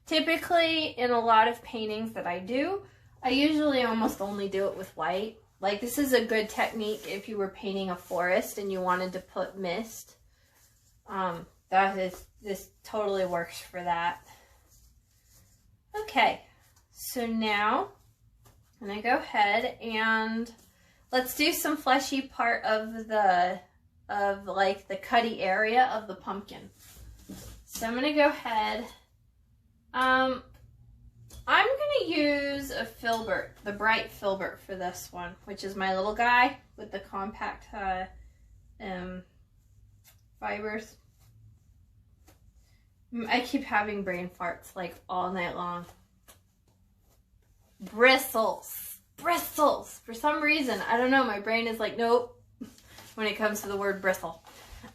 Typically in a lot of paintings that I do, I usually almost only do it with white. Like this is a good technique if you were painting a forest and you wanted to put mist. This totally works for that. Okay, so now I'm gonna go ahead and let's do some fleshy part of like the cutty area of the pumpkin. So I'm gonna go ahead. I'm gonna use a filbert, the bright filbert for this one, which is my little guy with the compact fibers. I keep having brain farts like all night long. Bristles. Bristles. For some reason, I don't know, my brain is like, nope, when it comes to the word bristle.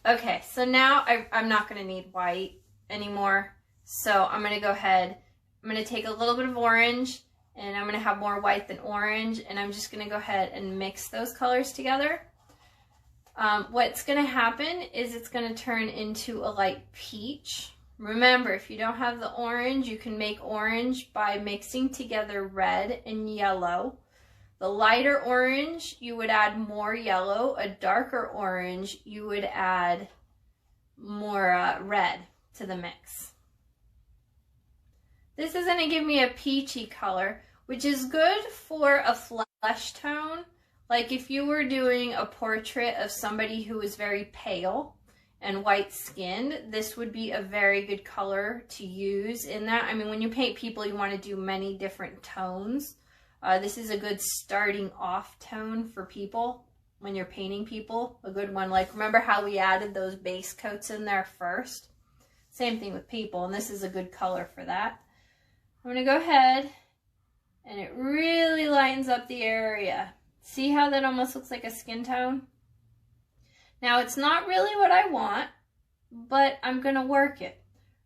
Okay, so now I'm not going to need white anymore. So I'm going to go ahead, I'm going to take a little bit of orange and I'm going to have more white than orange, and I'm just going to go ahead and mix those colors together. What's going to happen is it's going to turn into a light peach. Remember, if you don't have the orange, you can make orange by mixing together red and yellow. The lighter orange, you would add more yellow. A darker orange, you would add more red to the mix. This is going to give me a peachy color, which is good for a flesh tone. Like if you were doing a portrait of somebody who was very pale and white skinned, this would be a very good color to use in that. I mean, when you paint people, you want to do many different tones. This is a good starting off tone for people when you're painting people. A good one. Like, remember how we added those base coats in there first? Same thing with people, and this is a good color for that. I'm going to go ahead, and it really lightens up the area. See how that almost looks like a skin tone? Now, it's not really what I want, but I'm going to work it.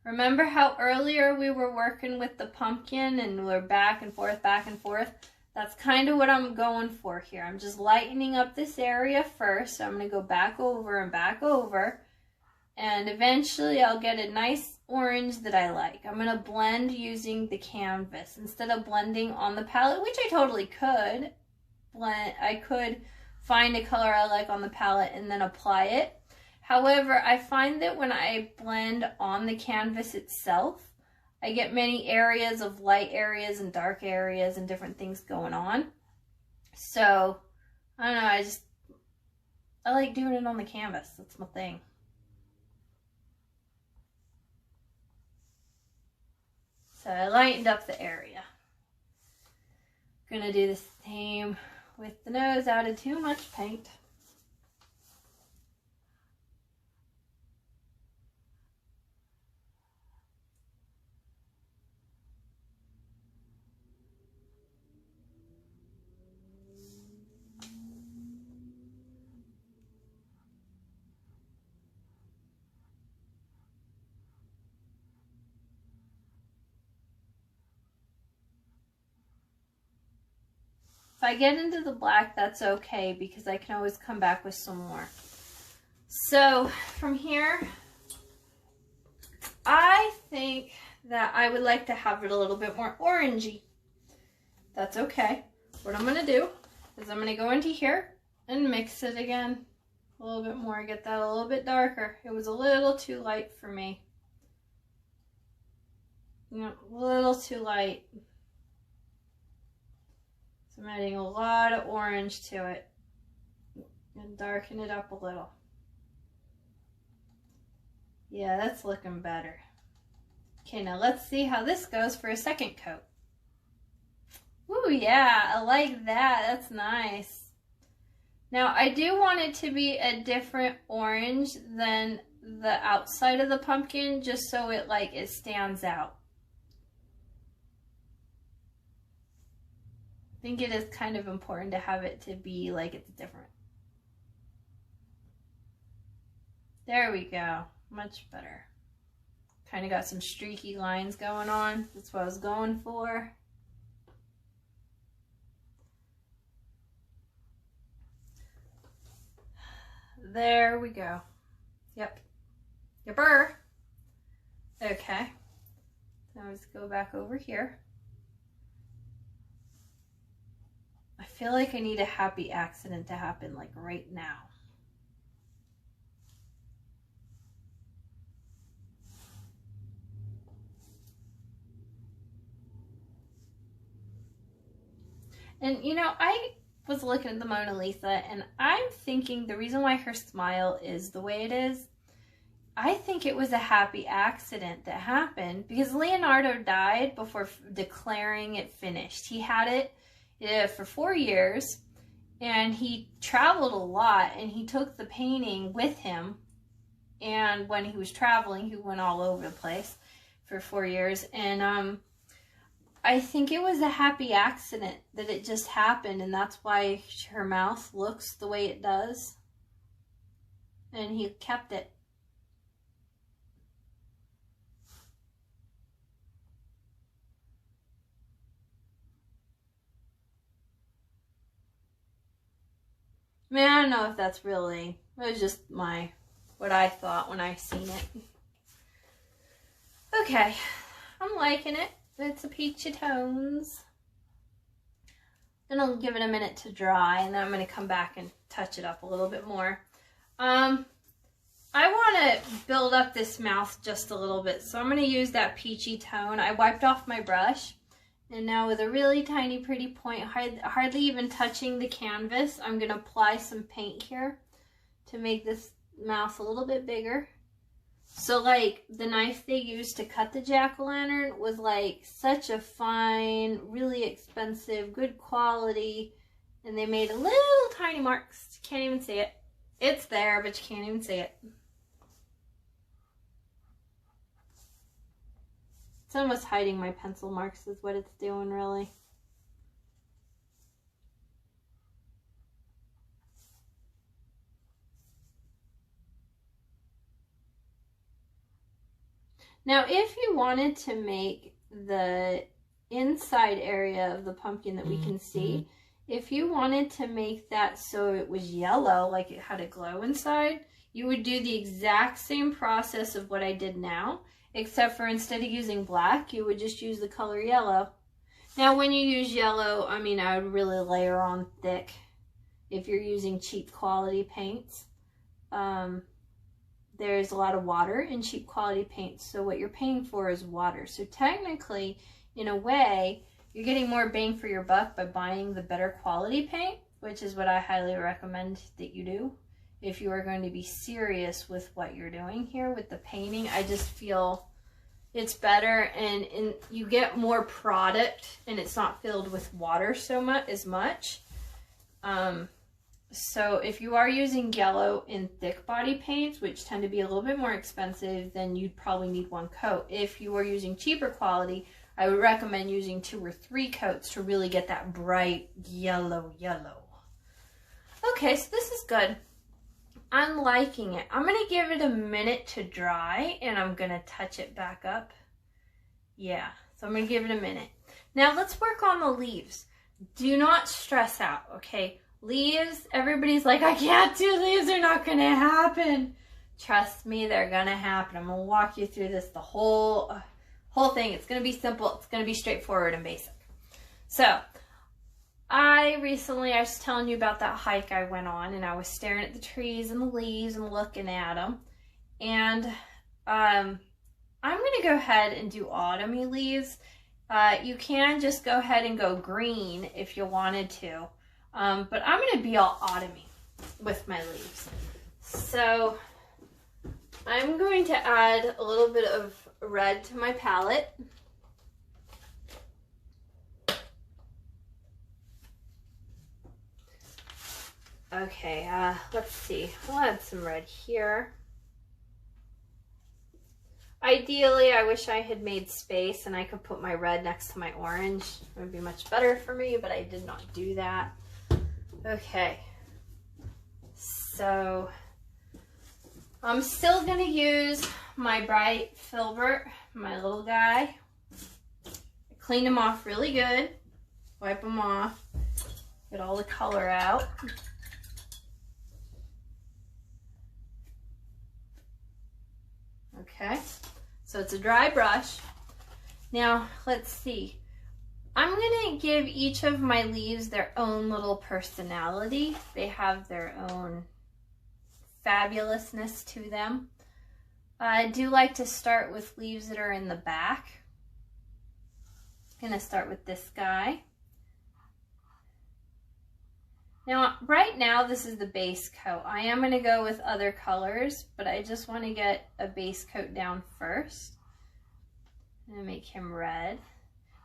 Remember how earlier we were working with the pumpkin and we're back and forth, back and forth? That's kind of what I'm going for here. I'm just lightening up this area first. So I'm going to go back over and back over. And eventually I'll get a nice orange that I like. I'm going to blend using the canvas instead of blending on the palette, which I totally could. I could find a color I like on the palette and then apply it. However, I find that when I blend on the canvas itself, I get many areas of light areas and dark areas and different things going on. So, I don't know, I like doing it on the canvas. That's my thing. So I lightened up the area. Gonna do the same with the nose, added too much paint. If I get into the black, that's okay, because I can always come back with some more. So from here, I think that I would like to have it a little bit more orangey. That's okay. What I'm going to do is I'm going to go into here and mix it again a little bit more, get that a little bit darker. It was a little too light for me. You know, a little too light. So I'm adding a lot of orange to it and darken it up a little. Yeah, that's looking better. Okay, now let's see how this goes for a second coat. Ooh, yeah, I like that. That's nice. Now, I do want it to be a different orange than the outside of the pumpkin, just so it stands out. I think it is kind of important to have it to be like it's different. There we go. Much better. Kind of got some streaky lines going on. That's what I was going for. There we go. Yep. Yepper. Okay. Now let's go back over here. I feel like I need a happy accident to happen like right now. And you know, I was looking at the Mona Lisa and I'm thinking the reason why her smile is the way it is, I think it was a happy accident that happened because Leonardo died before declaring it finished. He had it for 4 years and he traveled a lot and he took the painting with him, and when he was traveling he went all over the place for 4 years, and I think it was a happy accident that it just happened, and that's why her mouth looks the way it does, and he kept it. I mean, I don't know if that's really, it was just what I thought when I seen it. Okay, I'm liking it. It's a peachy tones. Then I'll give it a minute to dry, and then I'm going to come back and touch it up a little bit more. I want to build up this mouth just a little bit, so I'm going to use that peachy tone. I wiped off my brush, and now with a really tiny pretty point, hardly even touching the canvas, I'm going to apply some paint here to make this mouth a little bit bigger. So like the knife they used to cut the jack-o'-lantern was like such a fine, really expensive, good quality, and they made a little tiny marks. You can't even see it. It's there, but you can't even see it. It's almost hiding my pencil marks is what it's doing, really. Now, if you wanted to make the inside area of the pumpkin that we can see, if you wanted to make that so it was yellow, like it had a glow inside, you would do the exact same process of what I did now, except for instead of using black, you would just use the color yellow. Now, when you use yellow, I mean, I would really layer on thick if you're using cheap quality paints. There's a lot of water in cheap quality paints, so what you're paying for is water. So technically, in a way, you're getting more bang for your buck by buying the better quality paint, which is what I highly recommend that you do. If you are going to be serious with what you're doing here with the painting, I just feel it's better, and you get more product, and it's not filled with water as much. So if you are using yellow in thick body paints, which tend to be a little bit more expensive, then you'd probably need one coat. If you are using cheaper quality, I would recommend using 2 or 3 coats to really get that bright yellow. Okay, so this is good. I'm liking it. I'm going to give it a minute to dry, and I'm going to touch it back up. Yeah, so I'm going to give it a minute. Now let's work on the leaves. Do not stress out, okay? Leaves, everybody's like, I can't do leaves, they're not going to happen. Trust me, they're going to happen. I'm going to walk you through this, the whole thing. It's going to be simple. It's going to be straightforward and basic. So, I was telling you about that hike I went on, and I was staring at the trees and the leaves and looking at them. And I'm going to go ahead and do autumny leaves. You can just go ahead and go green if you wanted to. But I'm going to be all autumny with my leaves. So I'm going to add a little bit of red to my palette. Okay, let's see. I'll add some red here. Ideally, I wish I had made space and I could put my red next to my orange. It would be much better for me, but I did not do that. Okay, so I'm still going to use my bright filbert, my little guy. I cleaned them off really good. Wipe them off. Get all the color out. Okay, so it's a dry brush. Now, let's see. I'm going to give each of my leaves their own little personality. They have their own fabulousness to them. I do like to start with leaves that are in the back. I'm going to start with this guy. Now, right now, this is the base coat. I am going to go with other colors, but I just want to get a base coat down first. I'm going to make him red.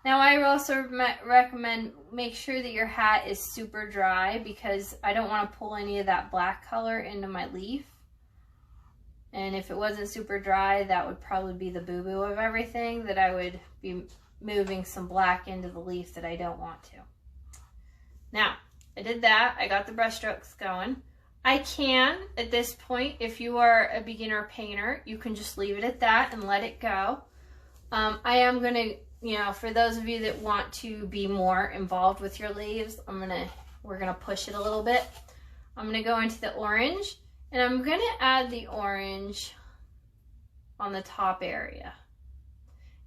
Now, I also recommend make sure that your hat is super dry because I don't want to pull any of that black color into my leaf. And if it wasn't super dry, that would probably be the boo-boo of everything, that I would be moving some black into the leaf that I don't want to. Now, I did that. I got the brush strokes going. I can, at this point, if you are a beginner painter, you can just leave it at that and let it go. I am going to, you know, for those of you that want to be more involved with your leaves, we're going to push it a little bit. I'm going to go into the orange, and I'm going to add the orange on the top area.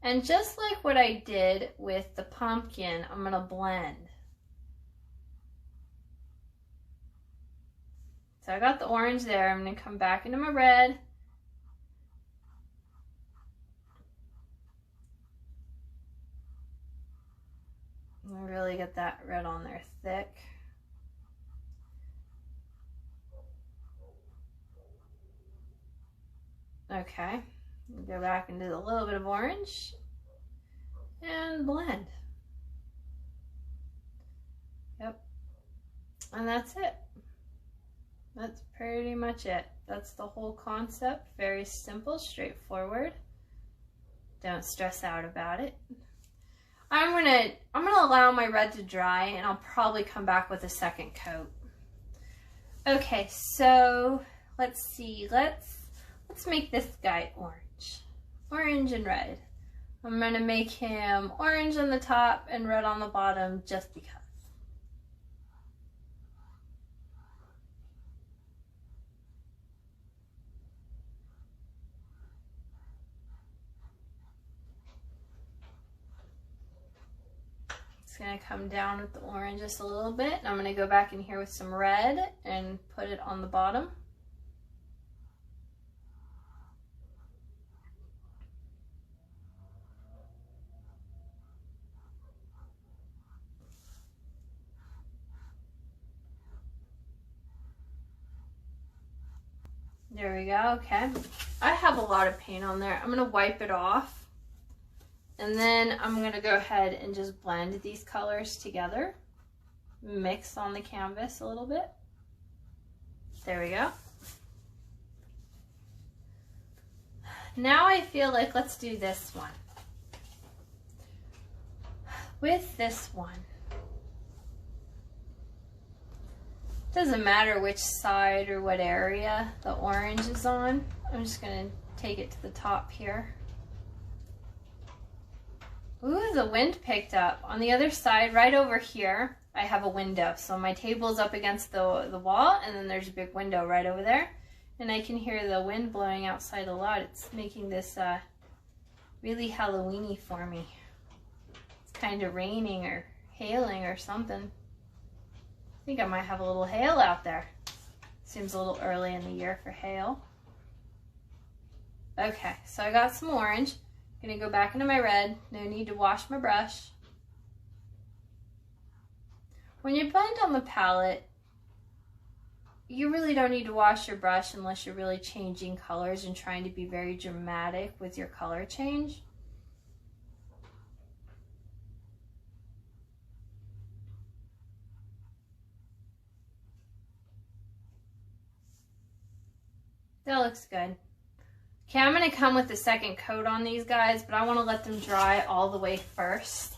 And just like what I did with the pumpkin, I'm going to blend. So I got the orange there. I'm going to come back into my red. I'm going to really get that red on there thick. Okay, go back into a little bit of orange and blend. Yep, and that's it. That's pretty much it. That's the whole concept. Very simple, straightforward. Don't stress out about it. I'm gonna allow my red to dry, and I'll probably come back with a second coat. Okay, so let's see. Let's make this guy orange. Orange and red. I'm gonna make him orange on the top and red on the bottom just because. It's gonna come down with the orange just a little bit, and I'm gonna go back in here with some red and put it on the bottom. There we go, okay. I have a lot of paint on there. I'm gonna wipe it off. And then I'm gonna go ahead and just blend these colors together. Mix on the canvas a little bit. There we go. Now I feel like let's do this one. With this one, doesn't matter which side or what area the orange is on. I'm just gonna take it to the top here. Ooh, the wind picked up. On the other side, right over here, I have a window. So my table's up against the wall, and then there's a big window right over there. And I can hear the wind blowing outside a lot. It's making this really Halloween-y for me. It's kind of raining or hailing or something. I think I might have a little hail out there. Seems a little early in the year for hail. Okay, so I got some orange. I'm gonna go back into my red. No need to wash my brush. When you blend on the palette, you really don't need to wash your brush unless you're really changing colors and trying to be very dramatic with your color change. That looks good. Okay, I'm gonna come with the second coat on these guys, but I wanna let them dry all the way first.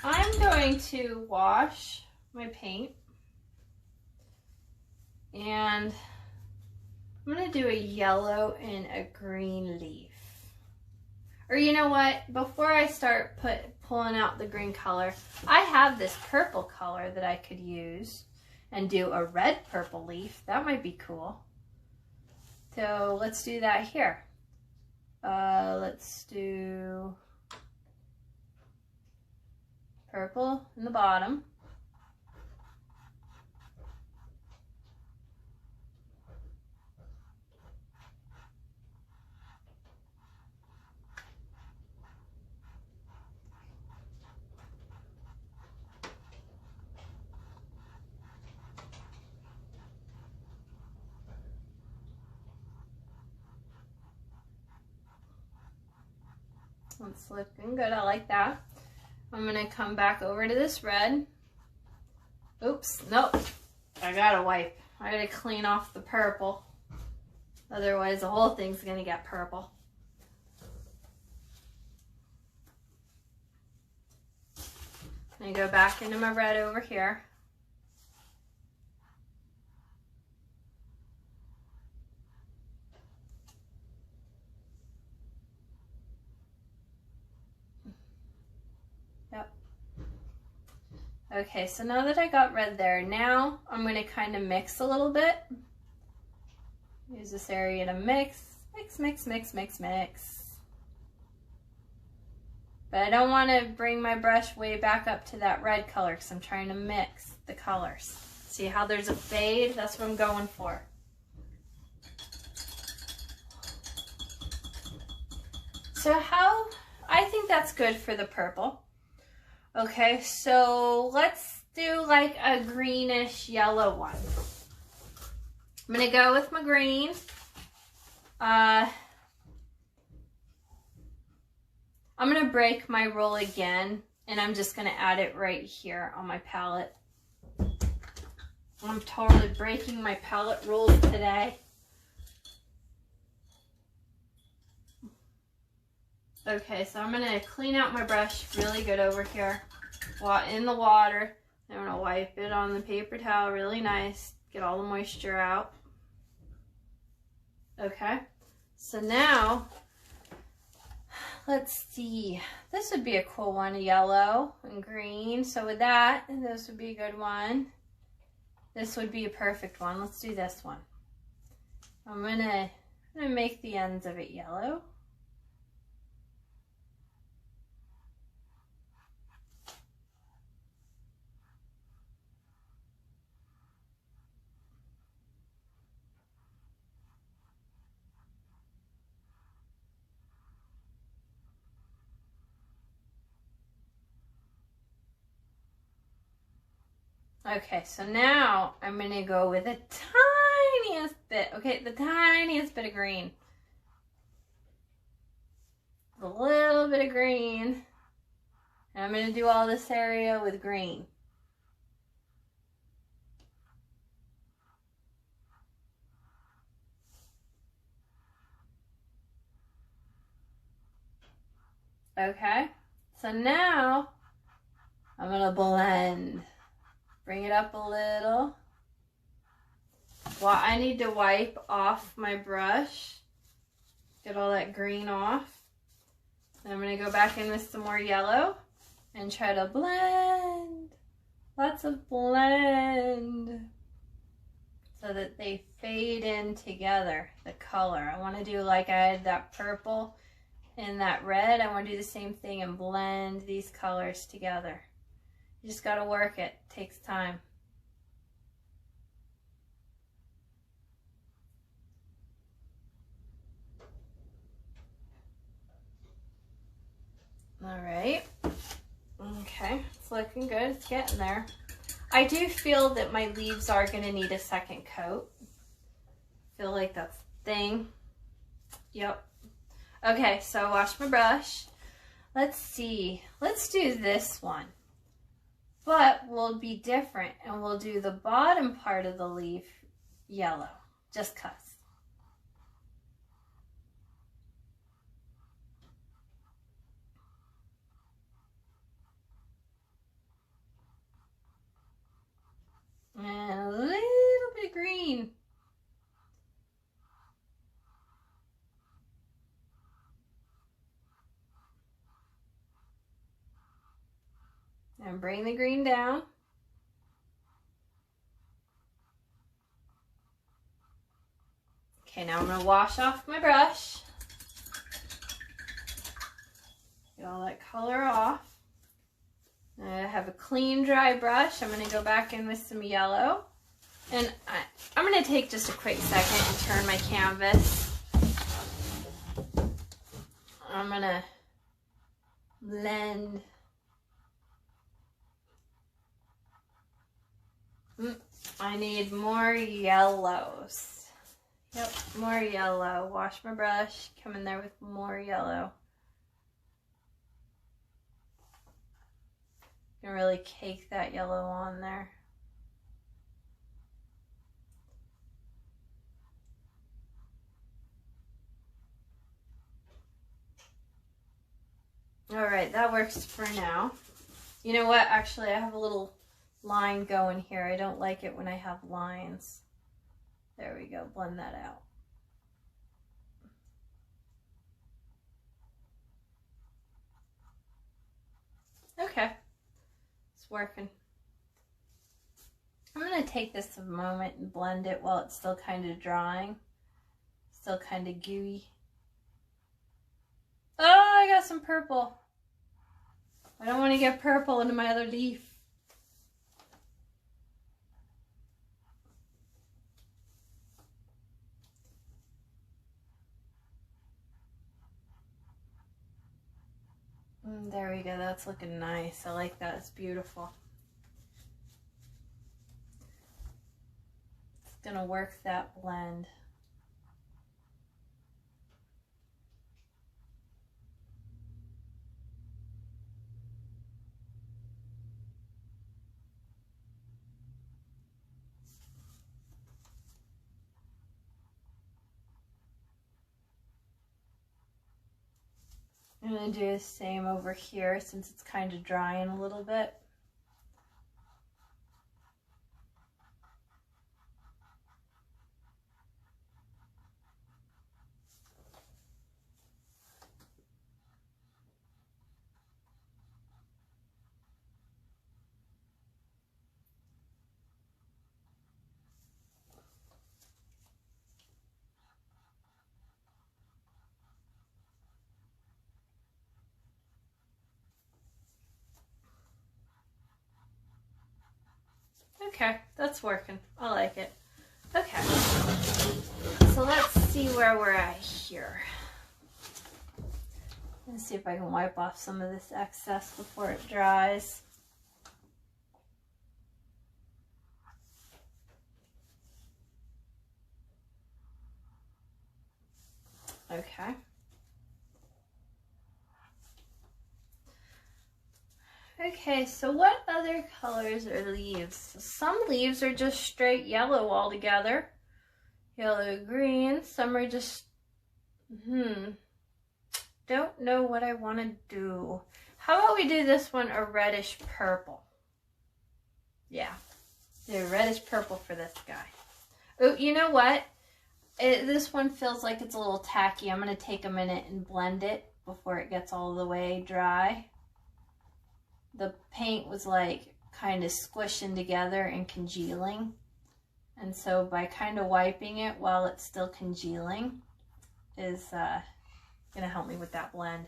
I'm going to wash my paint, and I'm gonna do a yellow and a green leaf. Or you know what, before I start pulling out the green color, I have this purple color that I could use and do a red purple leaf. That might be cool. So let's do that here. Let's do purple in the bottom. That's looking good, I like that. I'm gonna come back over to this red. Oops, nope, I gotta wipe. I gotta clean off the purple. Otherwise the whole thing's gonna get purple. I'm gonna go back into my red over here. Okay, so now that I got red there, now I'm going to kind of mix a little bit. Use this area to mix, mix, mix, mix, mix, mix. But I don't want to bring my brush way back up to that red color because I'm trying to mix the colors. See how there's a fade? That's what I'm going for. So I think that's good for the purple. Okay, so let's do like a greenish yellow one. I'm gonna go with my green. I'm gonna break my roll again, and I'm just gonna add it right here on my palette. I'm totally breaking my palette rules today. Okay, so I'm gonna clean out my brush really good over here. In the water. I'm gonna wipe it on the paper towel really nice. Get all the moisture out. Okay, so now, let's see. This would be a cool one, yellow and green. So with that, this would be a good one. This would be a perfect one. Let's do this one. I'm gonna make the ends of it yellow. Okay, so now I'm going to go with the tiniest bit, okay, the tiniest bit of green. A little bit of green. And I'm going to do all this area with green. Okay, so now I'm going to blend. Bring it up a little. Well, I need to wipe off my brush. Get all that green off. And I'm going to go back in with some more yellow and try to blend. Lots of blend. So that they fade in together, the color. I want to do like I had that purple and that red. I want to do the same thing and blend these colors together. You just got to work it. It takes time. All right. Okay, it's looking good. It's getting there. I do feel that my leaves are going to need a second coat. I feel like that's the thing. Yep. Okay, so wash my brush. Let's see. Let's do this one. But we'll be different, and we'll do the bottom part of the leaf yellow, just 'cause. And a little bit of green. And bring the green down. Okay, now I'm going to wash off my brush. Get all that color off. I have a clean, dry brush. I'm going to go back in with some yellow. And I'm going to take just a quick second and turn my canvas. I'm going to blend. I need more yellows. Yep, more yellow. Wash my brush, come in there with more yellow. You can really cake that yellow on there. All right, that works for now. You know what? Actually, I have a little line going here. I don't like it when I have lines. There we go. Blend that out. Okay. It's working. take this a moment and blend it while it's still kind of drying. Still kind of gooey. Oh, I got some purple. I don't want to get purple into my other leaf. There we go, that's looking nice. I like that, it's beautiful. It's gonna work that blend. I'm going to do the same over here since it's kind of drying a little bit. Okay, that's working. I like it. Okay, so let's see where we're at here. Let's see if I can wipe off some of this excess before it dries. Okay. Okay, so what other colors are leaves? Some leaves are just straight yellow altogether. Yellow, green. Some are just, don't know what I want to do. How about we do this one a reddish purple? Yeah, do a reddish purple for this guy. Oh, you know what? This one feels like it's a little tacky. I'm going to take a minute and blend it before it gets all the way dry. The paint was like kind of squishing together and congealing. And so by kind of wiping it while it's still congealing is going to help me with that blend.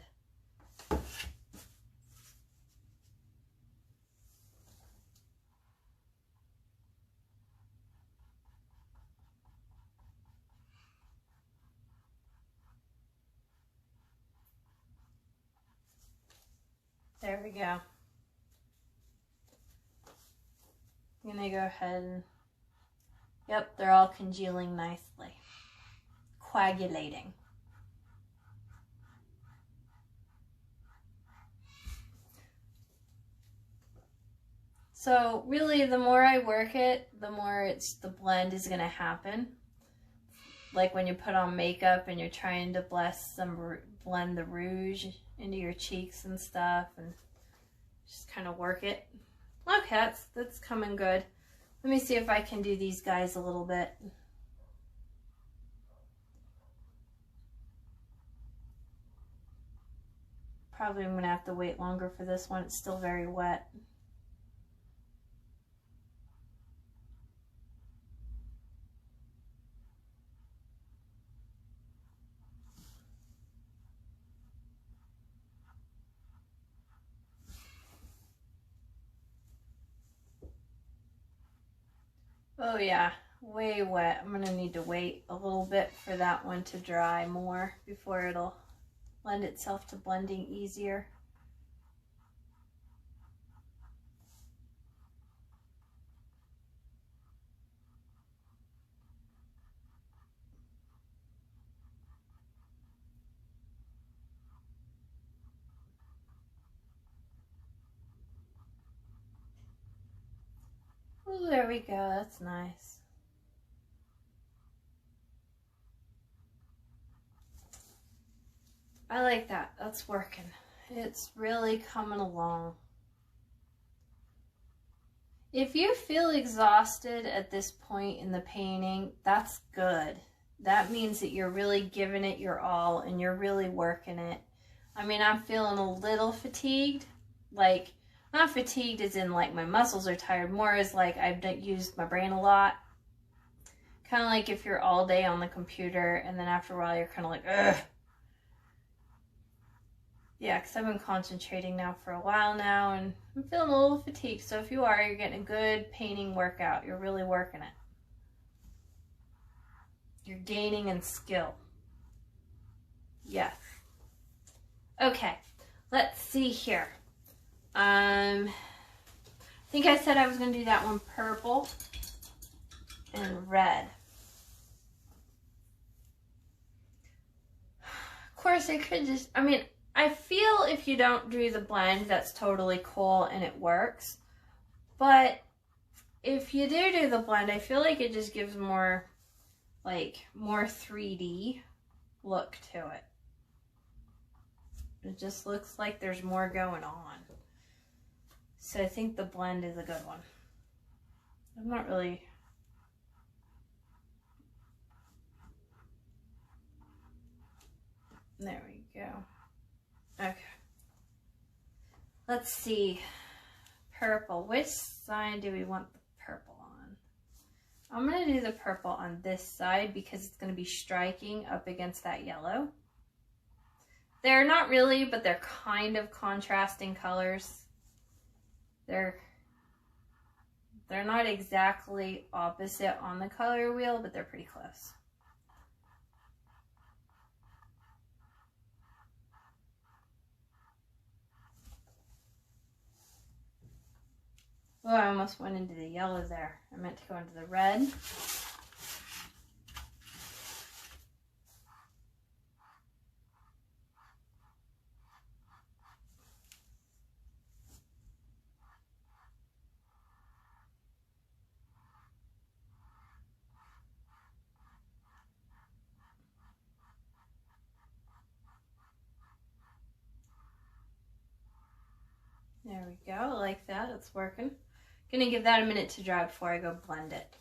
There we go. I'm going to go ahead and, yep, they're all congealing nicely. Coagulating. So really, the more I work it, the more the blend is going to happen. Like when you put on makeup and you're trying to blend the rouge into your cheeks and stuff, and just kind of work it. Okay, that's coming good. Let me see if I can do these guys a little bit. Probably I'm gonna have to wait longer for this one. It's still very wet. Oh yeah, way wet. I'm gonna need to wait a little bit for that one to dry more before it'll lend itself to blending easier. Oh, there we go, that's nice. I like that, that's working. It's really coming along. If you feel exhausted at this point in the painting, that's good. That means that you're really giving it your all and you're really working it. I mean, I'm feeling a little fatigued. Like, Not fatigued as in like my muscles are tired, more as like I've used my brain a lot. Kind of like if you're all day on the computer and then after a while you're kind of like, ugh. Yeah, because I've been concentrating now for a while now and I'm feeling a little fatigued. So if you are, you're getting a good painting workout. You're really working it. You're gaining in skill. Yes. Okay, let's see here. I think I said I was going to do that one purple and red. Of course, I could just, I mean, I feel if you don't do the blend, that's totally cool and it works. But if you do the blend, I feel like it just gives more, like, more 3D look to it. It just looks like there's more going on. So I think the blend is a good one. I'm not really... There we go. Okay. Let's see. Purple. Which side do we want the purple on? I'm going to do the purple on this side because it's going to be striking up against that yellow. They're not really, but they're kind of contrasting colors. They're not exactly opposite on the color wheel, but they're pretty close. Oh, I almost went into the yellow there. I meant to go into the red. There we go, I like that, it's working. Gonna give that a minute to dry before I go blend it.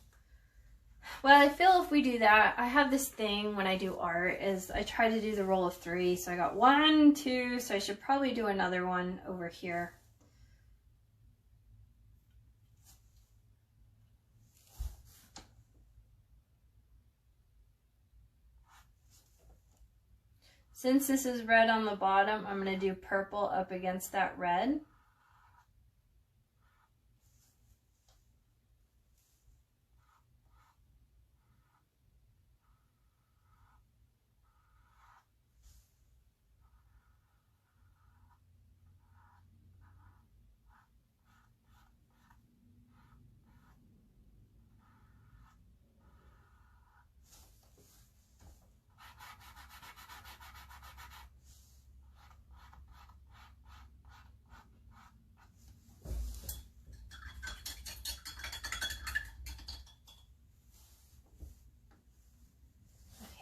Well, I feel if we do that, I have this thing when I do art is I try to do the roll of 3. So I got 1, 2, so I should probably do another one over here. Since this is red on the bottom, I'm gonna do purple up against that red.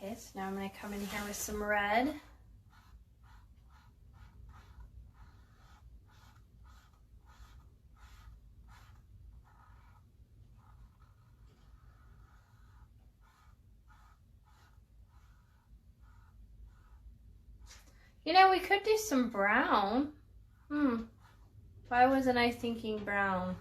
Okay, so now I'm going to come in here with some red. You know, we could do some brown. Why wasn't I thinking brown?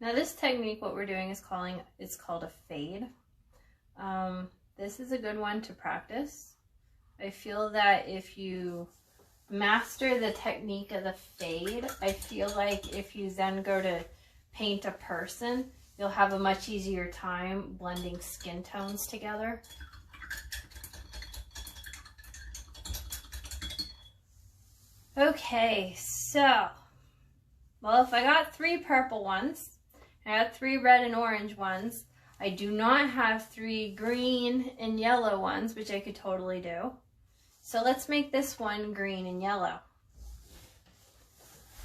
Now this technique, what we're doing is called a fade. This is a good one to practice. I feel that if you master the technique of the fade, I feel like if you then go to paint a person, you'll have a much easier time blending skin tones together. Okay, so Well, if I got 3 purple ones, I got 3 red and orange ones, I do not have 3 green and yellow ones, which I could totally do. So let's make this one green and yellow.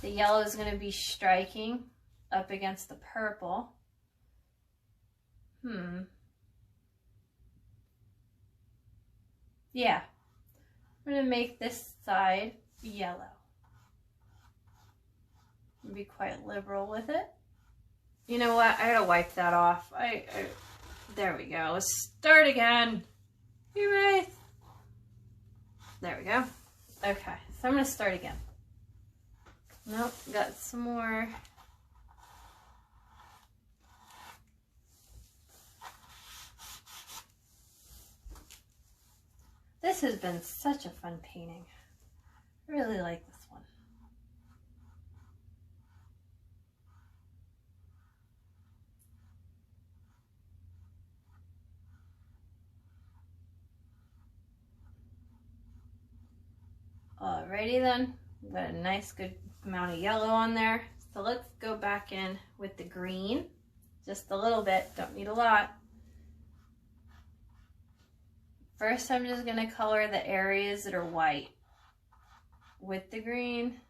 The yellow is going to be striking up against the purple. Yeah. I'm going to make this side yellow. Be quite liberal with it. You know what? I gotta wipe that off. There we go. Let's start again. Erase. There we go. Okay, so I'm gonna start again. Nope, got some more. This has been such a fun painting. I really like this one. Alrighty then, got a nice good amount of yellow on there. So let's go back in with the green, just a little bit, don't need a lot. First I'm just gonna color the areas that are white with the green.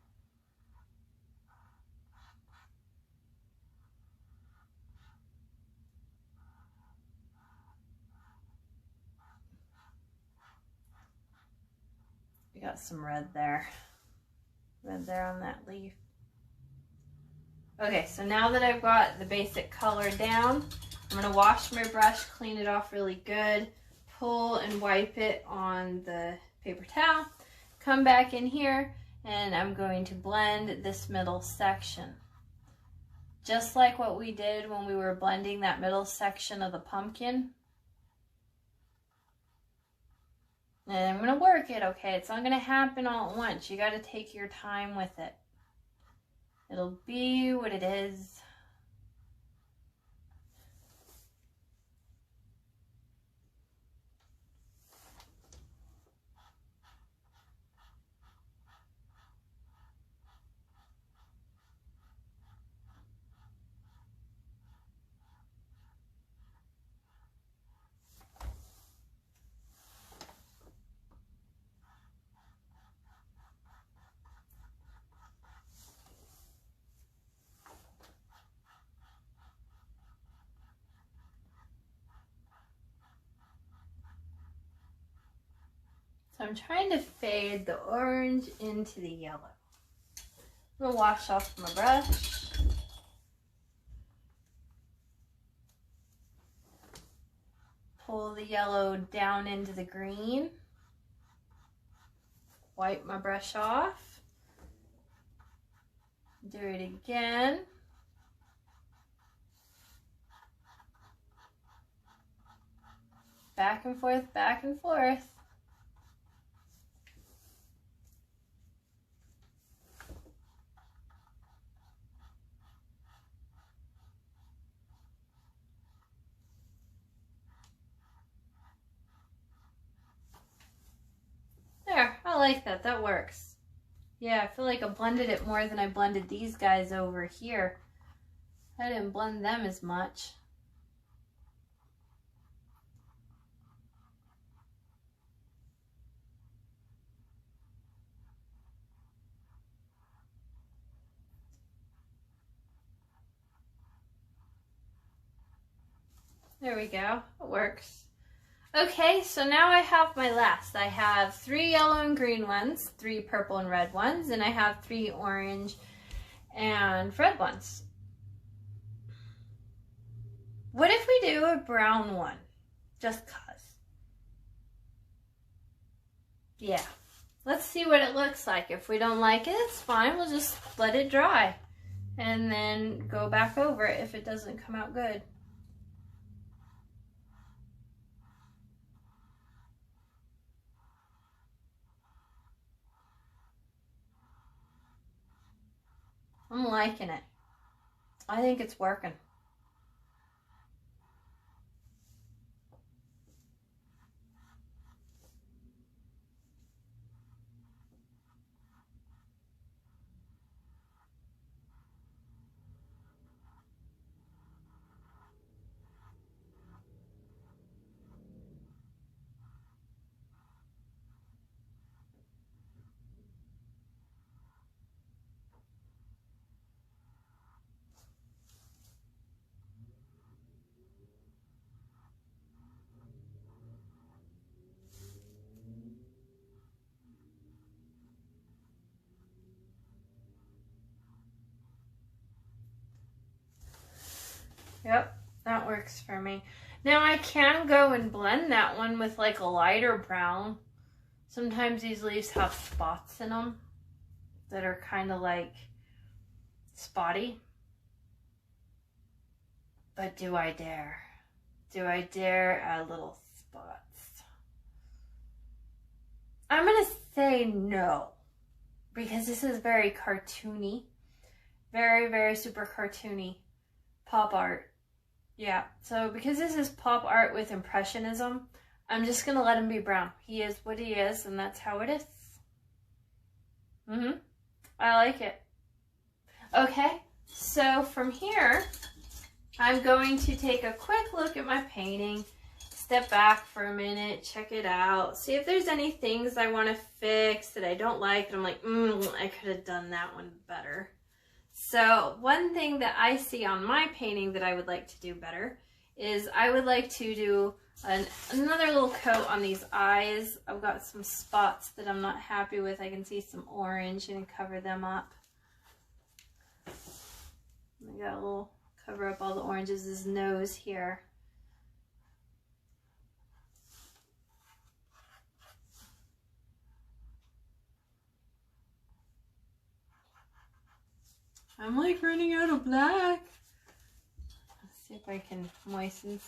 We got some red there. Red there on that leaf. Okay, so now that I've got the basic color down, I'm going to wash my brush, clean it off really good, pull and wipe it on the paper towel, come back in here, and I'm going to blend this middle section. Just like what we did when we were blending that middle section of the pumpkin. And I'm going to work it, okay? It's not going to happen all at once. You got to take your time with it. It'll be what it is. So I'm trying to fade the orange into the yellow. I'm going to wash off my brush. Pull the yellow down into the green. Wipe my brush off. Do it again. Back and forth, back and forth. There, I like that. That works. Yeah, I feel like I blended it more than I blended these guys over here. I didn't blend them as much. There we go. It works. Okay, so now I have my last. I have 3 yellow and green ones, 3 purple and red ones, and I have 3 orange and red ones. What if we do a brown one? Just cause. Yeah. Let's see what it looks like. If we don't like it, it's fine. We'll just let it dry and then go back over it if it doesn't come out good. I'm liking it. I think it's working. Yep, that works for me. Now I can go and blend that one with like a lighter brown. Sometimes these leaves have spots in them that are kind of like spotty. But do I dare? Do I dare add little spots? I'm going to say no, because this is very cartoony. Very, very super cartoony pop art. Yeah, so because this is pop art with impressionism, I'm just going to let him be brown. He is what he is, and that's how it is. I like it. Okay, so from here, I'm going to take a quick look at my painting, step back for a minute, check it out, see if there's any things I want to fix that I don't like, and I'm like, I could have done that one better. So one thing that I see on my painting that I would like to do better is I would like to do another little coat on these eyes. I've got some spots that I'm not happy with. I can see some orange and cover them up. I got a little cover up all the oranges, his nose here. I'm like running out of black. Let's see if I can moisten.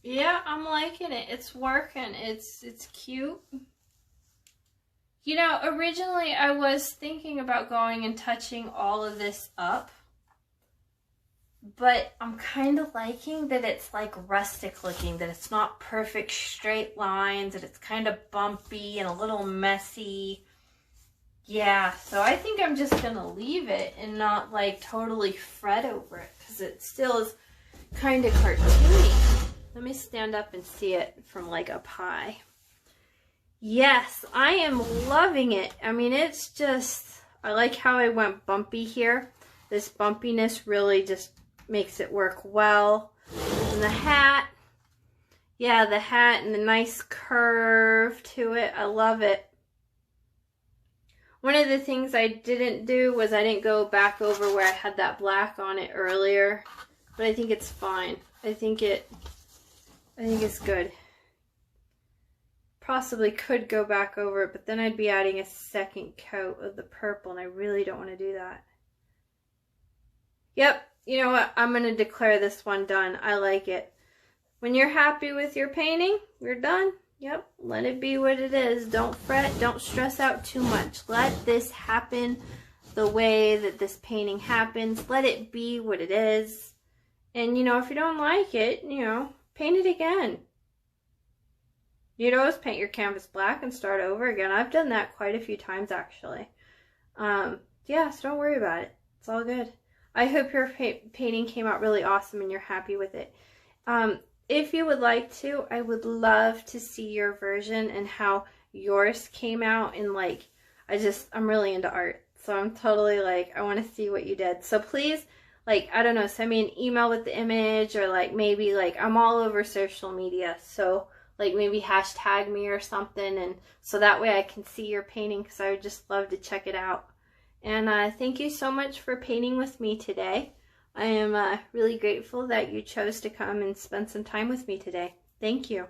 Yeah, I'm liking it. It's working. It's cute. You know, originally I was thinking about going and touching all of this up, but I'm kind of liking that it's like rustic looking, that it's not perfect straight lines, that it's kind of bumpy and a little messy. Yeah, so I think I'm just gonna leave it and not like totally fret over it, because it still is kind of cartoony. Let me stand up and see it from like up high. Yes, I am loving it. I mean, it's just, I like how I went bumpy here. This bumpiness really just makes it work well. And the hat, yeah, the hat and the nice curve to it. I love it. One of the things I didn't do was I didn't go back over where I had that black on it earlier, but I think it's fine. I think it's good. Possibly could go back over it, but then I'd be adding a second coat of the purple, and I really don't want to do that. Yep, you know what? I'm going to declare this one done. I like it. When you're happy with your painting, you're done. Yep, let it be what it is. Don't fret, don't stress out too much. Let this happen the way that this painting happens. Let it be what it is. And, you know, if you don't like it, you know, paint it again. You'd always paint your canvas black and start over again. I've done that quite a few times, actually. Yeah, so don't worry about it. It's all good. I hope your painting came out really awesome and you're happy with it. If you would like to, I would love to see your version and how yours came out. And like, I'm really into art. So I'm totally like, I want to see what you did. So please, like, I don't know, send me an email with the image, or like maybe like I'm all over social media. So like maybe hashtag me or something, and so that way I can see your painting, because I would just love to check it out. And thank you so much for painting with me today. I am really grateful that you chose to come and spend some time with me today. Thank you.